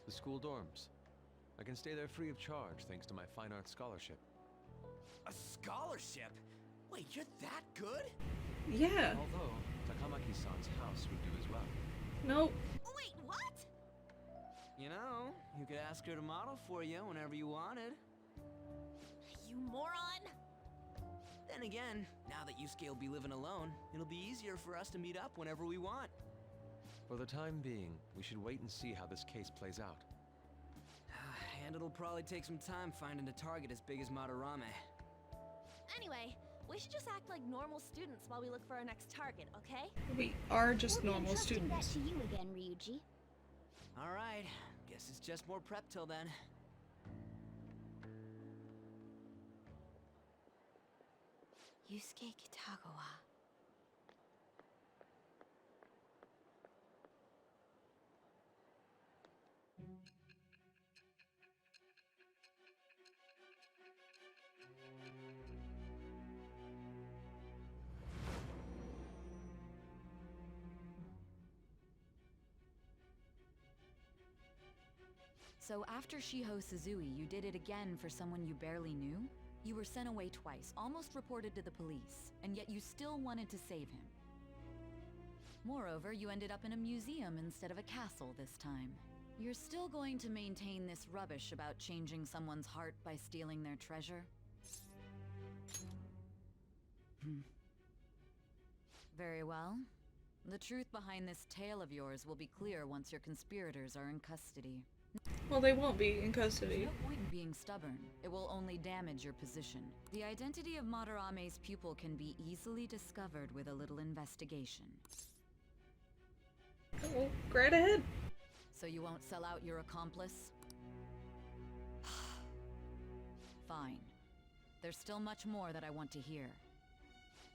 The school dorms. I can stay there free of charge thanks to my fine arts scholarship. A scholarship? Wait, you're that good? Yeah. Although, Takamaki-san's house would do as well. Nope. Wait, what? You know, you could ask her to model for you whenever you wanted. You moron! Then again, now that Yusuke will be living alone, it'll be easier for us to meet up whenever we want. For the time being, we should wait and see how this case plays out. And it'll probably take some time finding a target as big as Madarame. Anyway, we should just act like normal students while we look for our next target, okay? We are just We'll be normal entrusting that students. to you again, Ryuji. Alright, guess it's just more prep till then. Yusuke Kitagawa. So after Shiho Suzui, you did it again for someone you barely knew? You were sent away twice, almost reported to the police, and yet you still wanted to save him. Moreover, you ended up in a museum instead of a castle this time. You're still going to maintain this rubbish about changing someone's heart by stealing their treasure? Very well. The truth behind this tale of yours will be clear once your conspirators are in custody. Well, they won't be in custody. No point in being stubborn. It will only damage your position. The identity of Madarame's pupil can be easily discovered with a little investigation. Oh, right ahead. So you won't sell out your accomplice? Fine. There's still much more that I want to hear.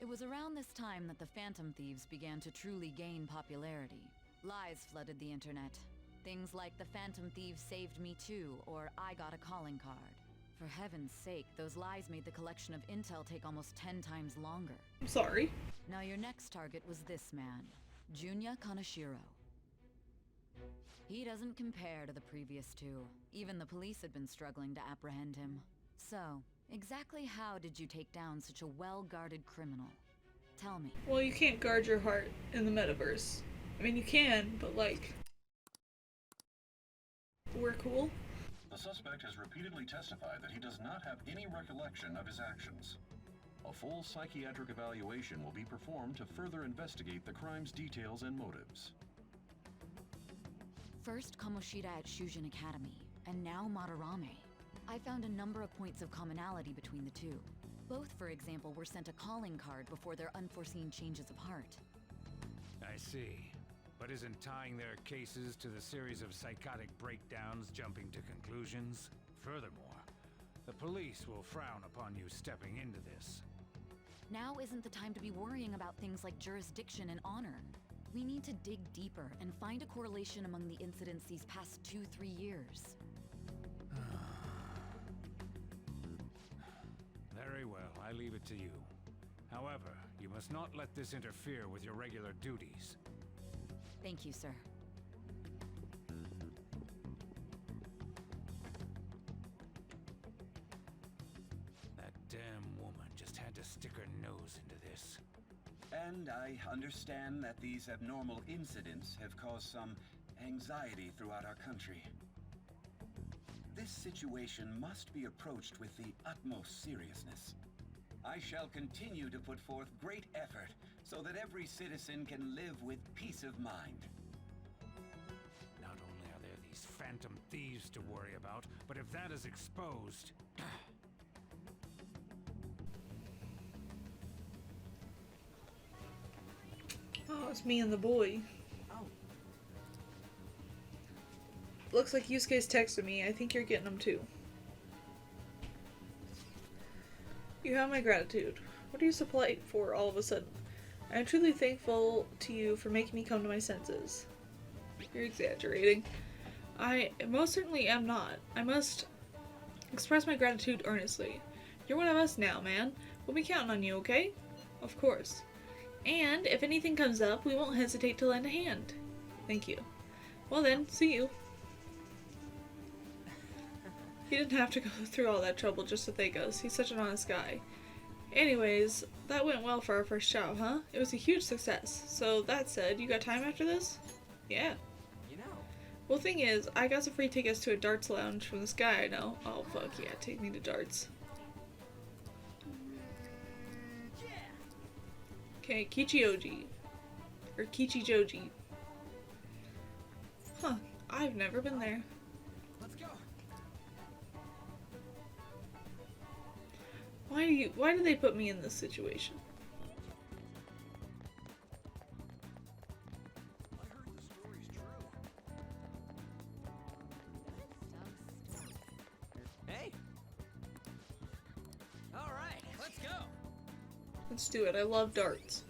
It was around this time that the Phantom Thieves began to truly gain popularity. Lies flooded the internet. Things like the Phantom Thieves saved me too, or I got a calling card. For heaven's sake, those lies made the collection of intel take almost 10 times longer. I'm sorry. Now your next target was this man, Junya Kaneshiro. He doesn't compare to the previous two. Even the police had been struggling to apprehend him. So, exactly how did you take down such a well-guarded criminal? Tell me. Well, you can't guard your heart in the metaverse. I mean, you can, but like... We're cool. The suspect has repeatedly testified that he does not have any recollection of his actions. A full psychiatric evaluation will be performed to further investigate the crime's details and motives. First Kamoshida at Shujin Academy, and now Madarame. I found a number of points of commonality between the two. Both, for example, were sent a calling card before their unforeseen changes of heart. I see. But isn't tying their cases to the series of psychotic breakdowns jumping to conclusions? Furthermore, the police will frown upon you stepping into this. Now isn't the time to be worrying about things like jurisdiction and honor. We need to dig deeper and find a correlation among the incidents these past 2-3 years. Very well, I leave it to you. However, you must not let this interfere with your regular duties. Thank you, sir. That damn woman just had to stick her nose into this. And I understand that these abnormal incidents have caused some anxiety throughout our country. This situation must be approached with the utmost seriousness. I shall continue to put forth great effort so that every citizen can live with peace of mind. Not only are there these phantom thieves to worry about, but if that is exposed... Oh, it's me and the boy. Oh. Looks like Yusuke's texted me. I think you're getting them too. You have my gratitude. What are you so polite for all of a sudden? I am truly thankful to you for making me come to my senses. You're exaggerating. I most certainly am not. I must express my gratitude earnestly. You're one of us now, man. We'll be counting on you, okay? Of course. And if anything comes up, we won't hesitate to lend a hand. Thank you. Well then, see you. He didn't have to go through all that trouble just to thank us. He's such an honest guy. Anyways, that went well for our first job, huh? It was a huge success. So that said, you got time after this? Yeah. You know. Well, thing is, I got some free tickets to a darts lounge from this guy I know. Oh, fuck yeah, take me to darts. Okay, Kichioji. Or Kichijoji. Huh, I've never been there. Let's go. Why do they put me in this situation? I heard the story's true. Hey. All right, let's go. Let's do it. I love darts.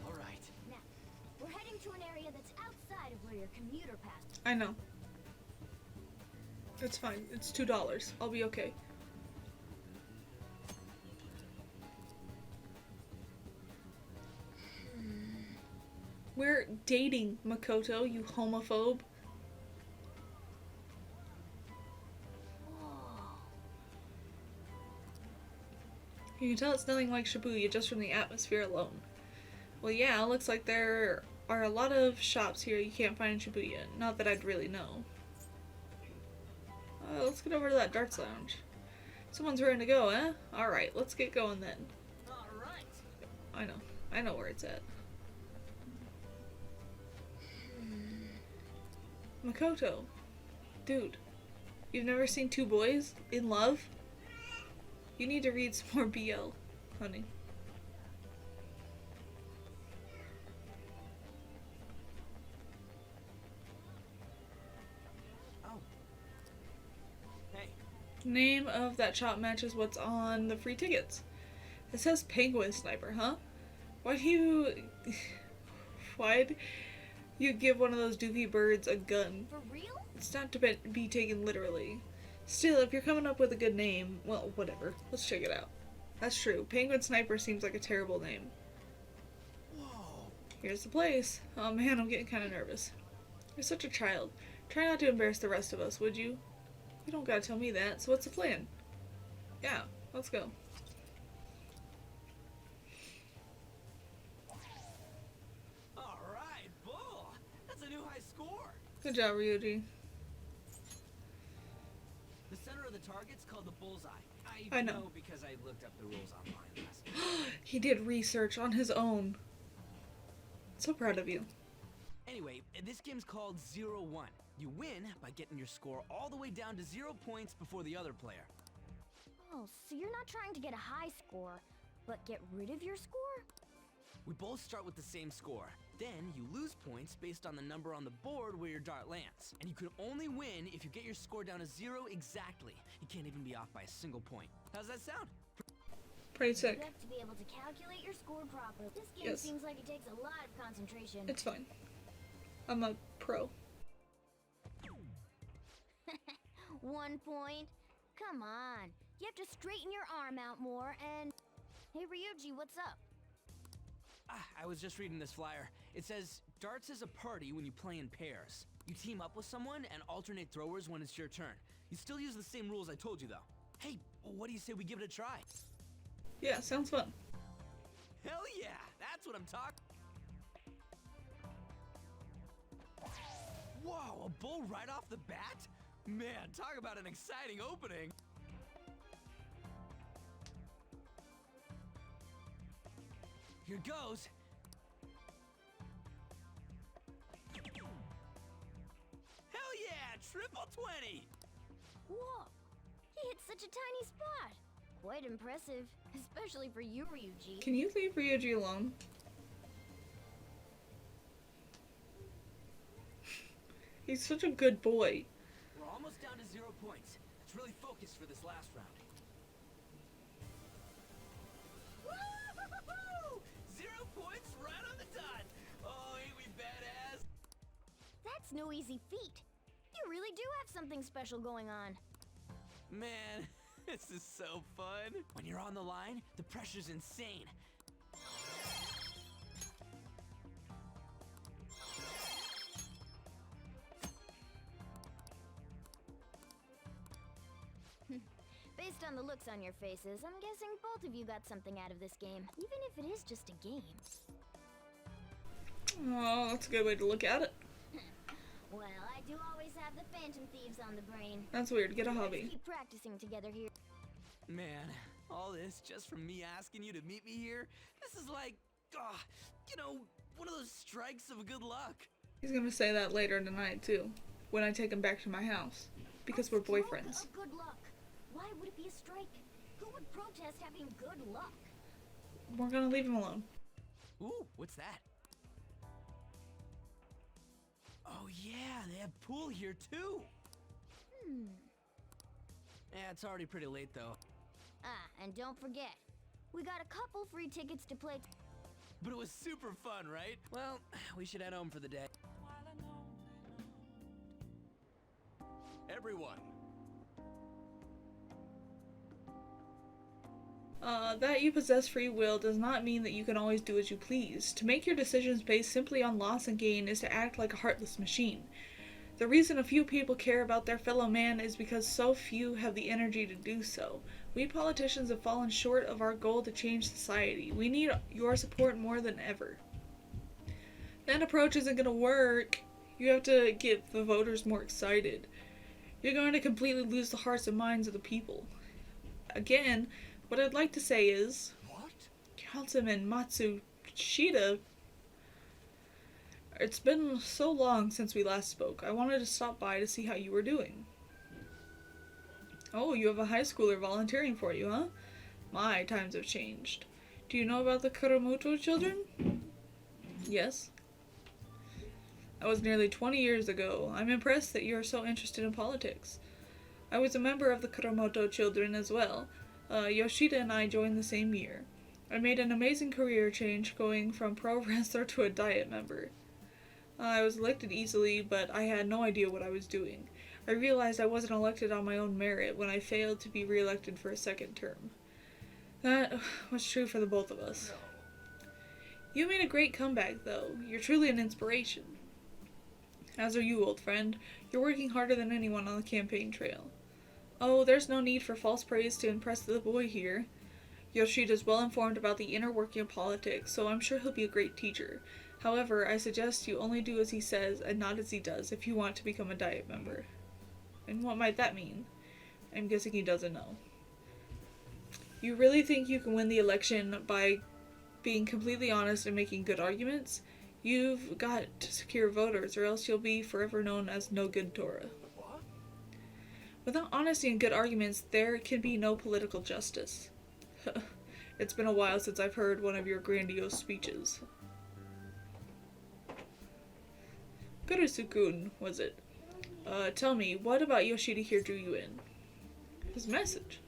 All right. Now, we're heading to an area that's outside of where your commuter passed. I know. It's fine. It's $2. I'll be okay. We're dating, Makoto, you homophobe. You can tell it's nothing like Shibuya just from the atmosphere alone. Well, yeah, looks like there are a lot of shops here you can't find in Shibuya. Not that I'd really know. Let's get over to that darts lounge. Someone's ready to go, eh? Alright, let's get going then. All right. I know where it's at. Makoto. Dude. You've never seen two boys in love? You need to read some more BL, honey. Oh. Hey. Name of that shop matches what's on the free tickets. It says Penguin Sniper, huh? Why'd you give one of those doofy birds a gun? For real? It's not to be taken literally. Still, if you're coming up with a good name, well, whatever. Let's check it out. That's true. Penguin Sniper seems like a terrible name. Whoa. Here's the place. Oh man, I'm getting kind of nervous. You're such a child. Try not to embarrass the rest of us, would you? You don't gotta tell me that, so what's the plan? Yeah, let's go. All right, bull. That's a new high score. Good job, Ryuji. The center of the target's called the bullseye. I know because I looked up the rules online last night. He did research on his own. So proud of you. Anyway, this game's called 0-1. You win by getting your score all the way down to 0 points before the other player. Oh, so you're not trying to get a high score. but get rid of your score? We both start with the same score. Then you lose points based on the number on the board where your dart lands. And you can only win if you get your score down to 0 exactly. You can't even be off by a single point. How's that sound? Pretty sick. You have to be able to calculate your score properly. This game seems like it takes a lot of concentration. It's fine. I'm a pro. 1 point? Come on. You have to straighten your arm out more and... Hey Ryuji, what's up? I was just reading this flyer. It says, darts is a party when you play in pairs. You team up with someone and alternate throwers when it's your turn. You still use the same rules I told you though. Hey, what do you say we give it a try? Yeah, sounds fun. Hell yeah, that's what I'm talking. Whoa, a bull right off the bat? Man, talk about an exciting opening. Here goes. Hell yeah, triple 20. Whoa! He hit such a tiny spot. Quite impressive, especially for you, Ryuji. Can you leave Ryuji alone? He's such a good boy. We're almost down to 0 points. Let's really focus for this last round. Woo-hoo-hoo-hoo! 0 points right on the dot. Oh, ain't we badass? That's no easy feat. You really do have something special going on. Man, this is so fun. When you're on the line, the pressure's insane. Based on the looks on your faces, I'm guessing both of you got something out of this game, even if it is just a game. Oh, that's a good way to look at it. Well, I do always have the Phantom Thieves on the brain. That's weird. Get a Let's hobby. keep practicing together here. Man, all this just from me asking you to meet me here? This is like, you know, one of those strikes of good luck. He's gonna say that later tonight, too. When I take him back to my house. Because we're boyfriends. Of good luck. Why would it be a strike? Who would protest having good luck? We're gonna leave him alone. Ooh, what's that? Oh yeah, they have pool here too. Yeah, it's already pretty late though. Ah, and don't forget, we got a couple free tickets to play. But it was super fun, right? Well, we should head home for the day. Everyone. That you possess free will does not mean that you can always do as you please. To make your decisions based simply on loss and gain is to act like a heartless machine. The reason a few people care about their fellow man is because so few have the energy to do so. We politicians have fallen short of our goal to change society. We need your support more than ever. That approach isn't gonna work. You have to get the voters more excited. You're going to completely lose the hearts and minds of the people. Again, what I'd like to say is, Councilman Matsushita, it's been so long since we last spoke. I wanted to stop by to see how you were doing. Oh, you have a high schooler volunteering for you, huh? My, times have changed. Do you know about the Kuramoto children? Yes. That was nearly 20 years ago. I'm impressed that you are so interested in politics. I was a member of the Kuramoto children as well. Yoshida and I joined the same year. I made an amazing career change going from pro wrestler to a diet member. I was elected easily, but I had no idea what I was doing. I realized I wasn't elected on my own merit when I failed to be re-elected for a second term. That was true for the both of us. You made a great comeback, though. You're truly an inspiration. As are you, old friend. You're working harder than anyone on the campaign trail. Oh, there's no need for false praise to impress the boy here. Yoshida's well informed about the inner working of politics, so I'm sure he'll be a great teacher. However, I suggest you only do as he says and not as he does if you want to become a diet member. And what might that mean? I'm guessing he doesn't know. You really think you can win the election by being completely honest and making good arguments? You've got to secure voters, or else you'll be forever known as no good Torah. Without honesty and good arguments, there can be no political justice. It's been a while since I've heard one of your grandiose speeches. Kurusu-kun, was it? Tell me, what about Yoshida here drew you in? His message.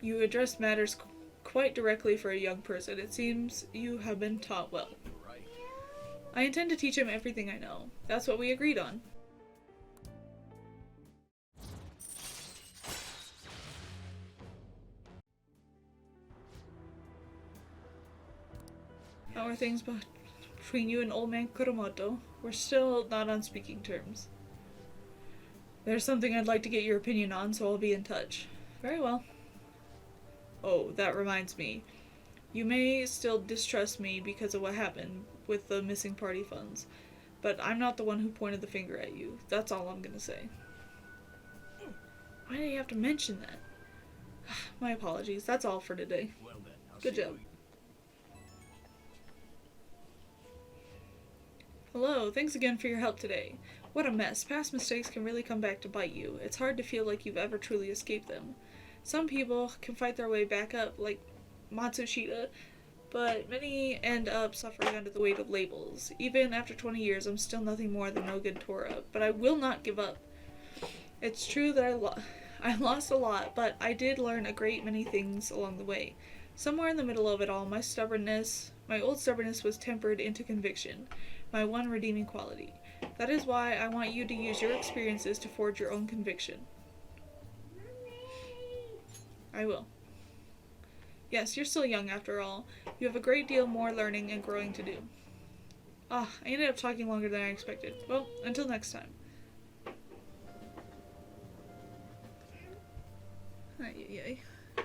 You address matters quite directly for a young person. It seems you have been taught well. I intend to teach him everything I know. That's what we agreed on. How are things between you and old man Kuromoto? We're still not on speaking terms. There's something I'd like to get your opinion on, so I'll be in touch. Very well. Oh, that reminds me. You may still distrust me because of what happened with the missing party funds, but I'm not the one who pointed the finger at you. That's all I'm gonna say. Why did you have to mention that? My apologies. That's all for today. Well then, Good job. Hello, thanks again for your help today. What a mess. Past mistakes can really come back to bite you. It's hard to feel like you've ever truly escaped them. Some people can fight their way back up, like Matsushita, but many end up suffering under the weight of labels. Even after 20 years, I'm still nothing more than no good Tora, but I will not give up. It's true that I lost a lot, but I did learn a great many things along the way. Somewhere in the middle of it all, my old stubbornness was tempered into conviction, my one redeeming quality. That is why I want you to use your experiences to forge your own conviction. I will. Yes, you're still young after all. You have a great deal more learning and growing to do. I ended up talking longer than I expected. Well, until next time.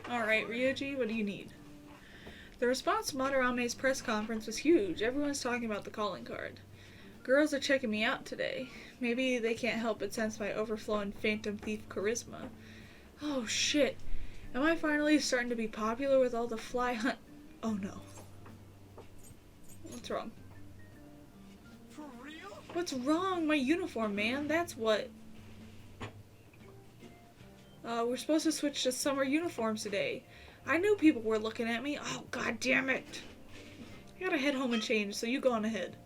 Alright, Ryoji, what do you need? The response to Madarame's press conference was huge. Everyone's talking about the calling card. Girls are checking me out today. Maybe they can't help but sense my overflowing Phantom Thief charisma. Oh shit. Am I finally starting to be popular with all the fly hunt? Oh no. What's wrong? For real? What's wrong? My uniform, man. That's what. We're supposed to switch to summer uniforms today. I knew people were looking at me. Oh, god damn it. I gotta head home and change, so you go on ahead.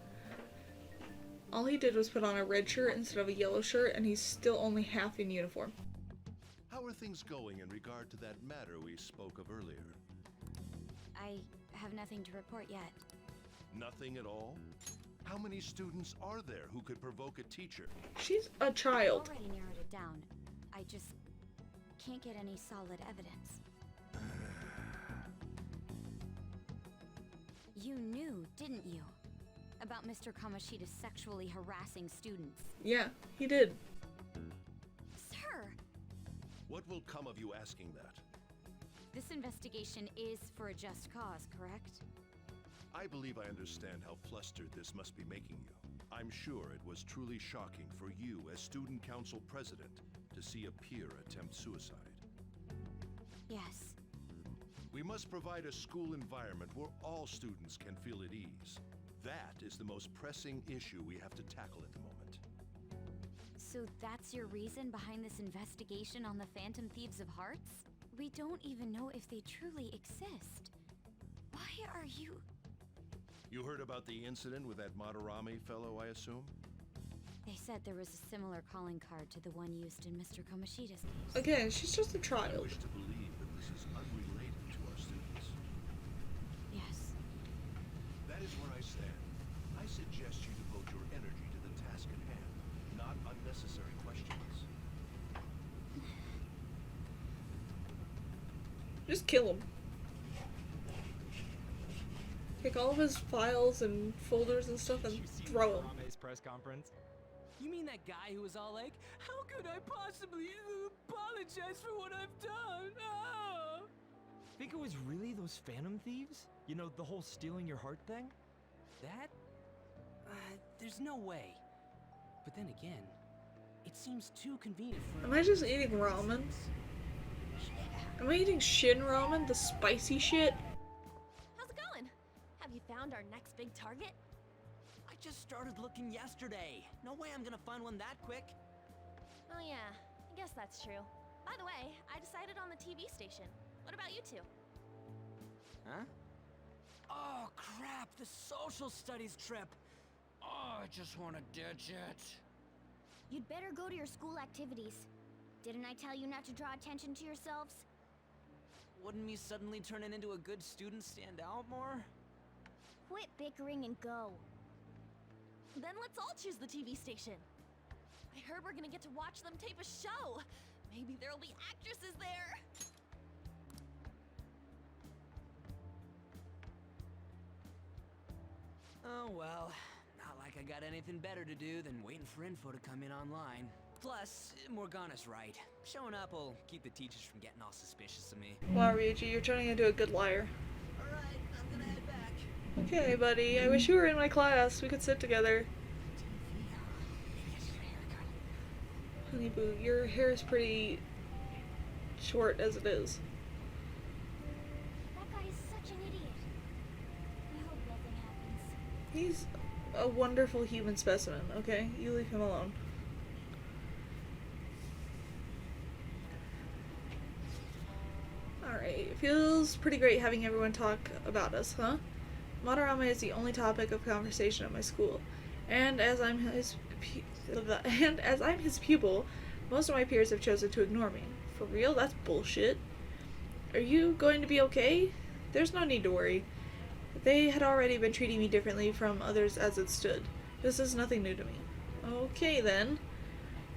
All he did was put on a red shirt instead of a yellow shirt, and he's still only half in uniform. How are things going in regard to that matter we spoke of earlier? I have nothing to report yet. Nothing at all? How many students are there who could provoke a teacher? She's a child. I already narrowed it down. I just can't get any solid evidence. You knew, didn't you? About Mr. Kamashita sexually harassing students. Yeah, he did. Sir! What will come of you asking that? This investigation is for a just cause, correct? I believe I understand how flustered this must be making you. I'm sure it was truly shocking for you as student council president to see a peer attempt suicide. Yes. We must provide a school environment where all students can feel at ease. That is the most pressing issue we have to tackle at the moment. So that's your reason behind this investigation on the Phantom Thieves of Hearts? We don't even know if they truly exist. Why are you... You heard about the incident with that Madarame fellow, I assume? They said there was a similar calling card to the one used in Mr. Kamoshida's case. Again, she's just a I child. wish to believe that this is unrelated to our students. Yes. That is where I stand. I suggest you devote your energy to the task at hand, not unnecessary questions. Just kill him. Take all of his files and folders and stuff and throw him. Rame's press conference? You mean that guy who was all like, "How could I possibly apologize for what I've done?" Oh! Think it was really those Phantom Thieves? You know, the whole stealing your heart thing? That? There's no way. But then again, it seems too convenient for... Am I just eating ramen? Am I eating Shin ramen? The spicy shit? How's it going? Have you found our next big target? I just started looking yesterday. No way I'm gonna find one that quick. Oh yeah, I guess that's true. By the way, I decided on the TV station. What about you two? Huh? Oh, crap, the social studies trip. Oh, I just want to ditch it. You'd better go to your school activities. Didn't I tell you not to draw attention to yourselves? Wouldn't me suddenly turning into a good student stand out more? Quit bickering and go. Then let's all choose the TV station. I heard we're gonna get to watch them tape a show. Maybe there'll be actresses there. Oh well, not like I got anything better to do than waiting for info to come in online. Plus, Morgana's right. Showing up will keep the teachers from getting all suspicious of me. Wow, Ryuji, you're turning into a good liar. Alright, I'm gonna head back. Okay, buddy. I wish you were in my class. We could sit together. Honey boo, your hair is pretty short as it is. That guy is such an idiot. I hope nothing happens. He's a wonderful human specimen, okay? You leave him alone. Alright, it feels pretty great having everyone talk about us, huh? Madarame is the only topic of conversation at my school, and as I'm his pupil, most of my peers have chosen to ignore me. For real? That's bullshit. Are you going to be okay? There's no need to worry. They had already been treating me differently from others as it stood. This is nothing new to me. Okay then.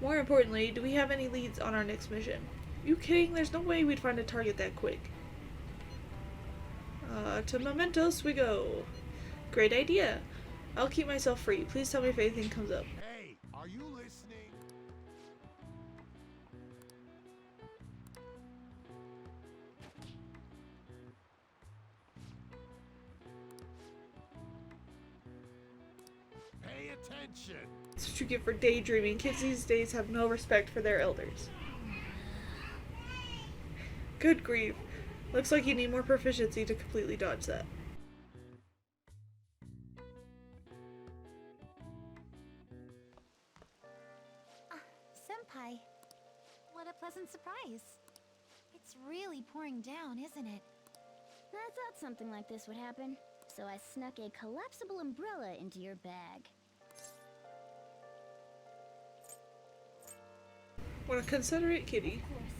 More importantly, do we have any leads on our next mission? You kidding? There's no way we'd find a target that quick. To Mementos we go. Great idea. I'll keep myself free. Please tell me if anything comes up. Hey, are you listening? Pay attention. That's what you get for daydreaming. Kids these days have no respect for their elders. Good grief. Looks like you need more proficiency to completely dodge that. Senpai, what a pleasant surprise. It's really pouring down, isn't it? I thought something like this would happen, so I snuck a collapsible umbrella into your bag. What a considerate kitty. Of course,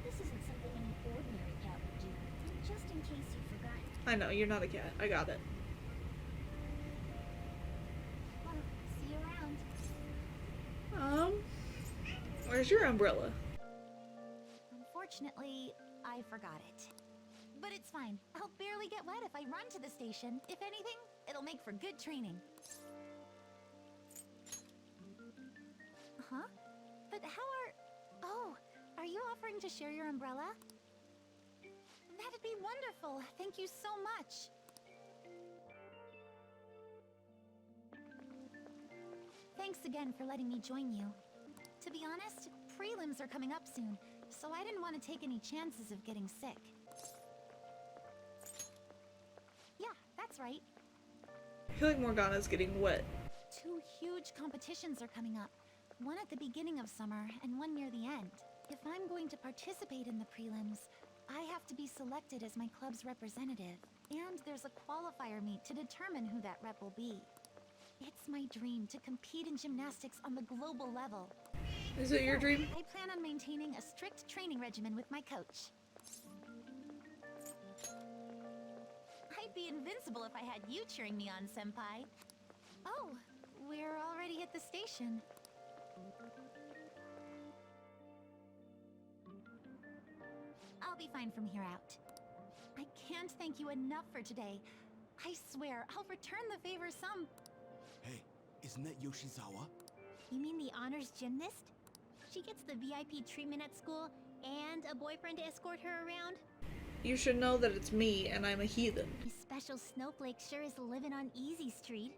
this isn't something any ordinary cat would do, just in case you forgot. I know, you're not a cat. I got it. Well, see you around. Where's your umbrella? Unfortunately, I forgot it. But it's fine. I'll barely get wet if I run to the station. If anything, it'll make for good training. Huh? But how are... Oh, are you offering to share your umbrella? That'd be wonderful. Thank you so much. Thanks again for letting me join you. To be honest, prelims are coming up soon, so I didn't want to take any chances of getting sick. Yeah, that's right. I feel like Morgana's getting wet. 2 huge competitions are coming up. One at the beginning of summer, and one near the end. If I'm going to participate in the prelims, I have to be selected as my club's representative. And there's a qualifier meet to determine who that rep will be. It's my dream to compete in gymnastics on the global level. Is it your dream? I plan on maintaining a strict training regimen with my coach. I'd be invincible if I had you cheering me on, Senpai. Oh, we're already at the station. I'll be fine from here out. I can't thank you enough for today. I swear, I'll return the favor some... Hey, isn't that Yoshizawa? You mean the honors gymnast? She gets the VIP treatment at school and a boyfriend to escort her around? You should know that it's me and I'm a heathen. This special snowflake sure is living on Easy Street.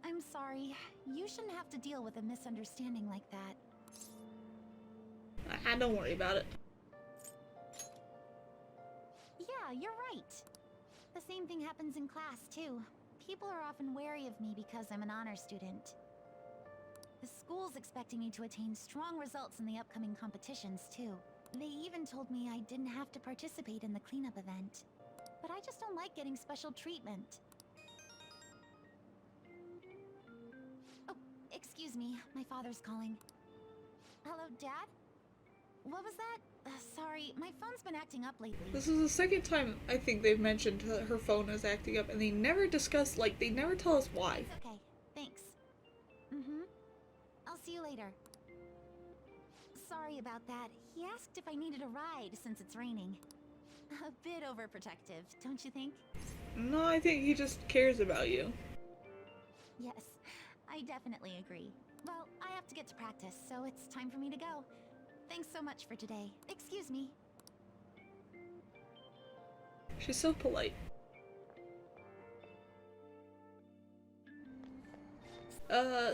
I'm sorry. You shouldn't have to deal with a misunderstanding like that. Don't worry about it. Yeah, you're right. The same thing happens in class, too. People are often wary of me because I'm an honor student. The school's expecting me to attain strong results in the upcoming competitions, too. They even told me I didn't have to participate in the cleanup event. But I just don't like getting special treatment. Oh, excuse me. My father's calling. Hello, Dad? What was that? Sorry, my phone's been acting up lately. This is the second time I think they've mentioned that her phone is acting up, and they never discuss, like, they never tell us why. It's okay. Thanks. I'll see you later. Sorry about that. He asked if I needed a ride since it's raining. A bit overprotective, don't you think? No, I think he just cares about you. Yes, I definitely agree. Well, I have to get to practice, so it's time for me to go. Thanks so much for today. Excuse me. She's so polite.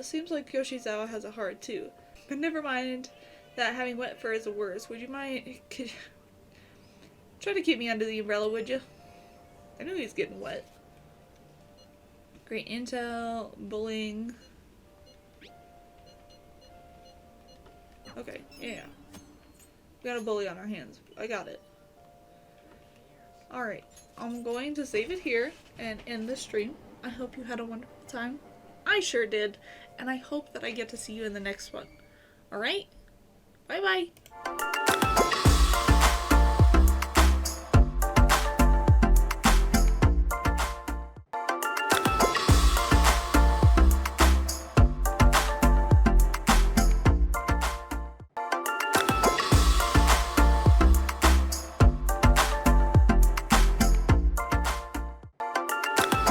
Seems like Yoshizawa has a heart too. But never mind that having wet fur is the worst. Would you mind... Try to keep me under the umbrella, would you? I knew he was getting wet. Great intel, bullying. Okay, yeah. We got a bully on our hands. I got it. Alright, I'm going to save it here and end the stream. I hope you had a wonderful time. I sure did. And I hope that I get to see you in the next one. Alright? Bye-bye.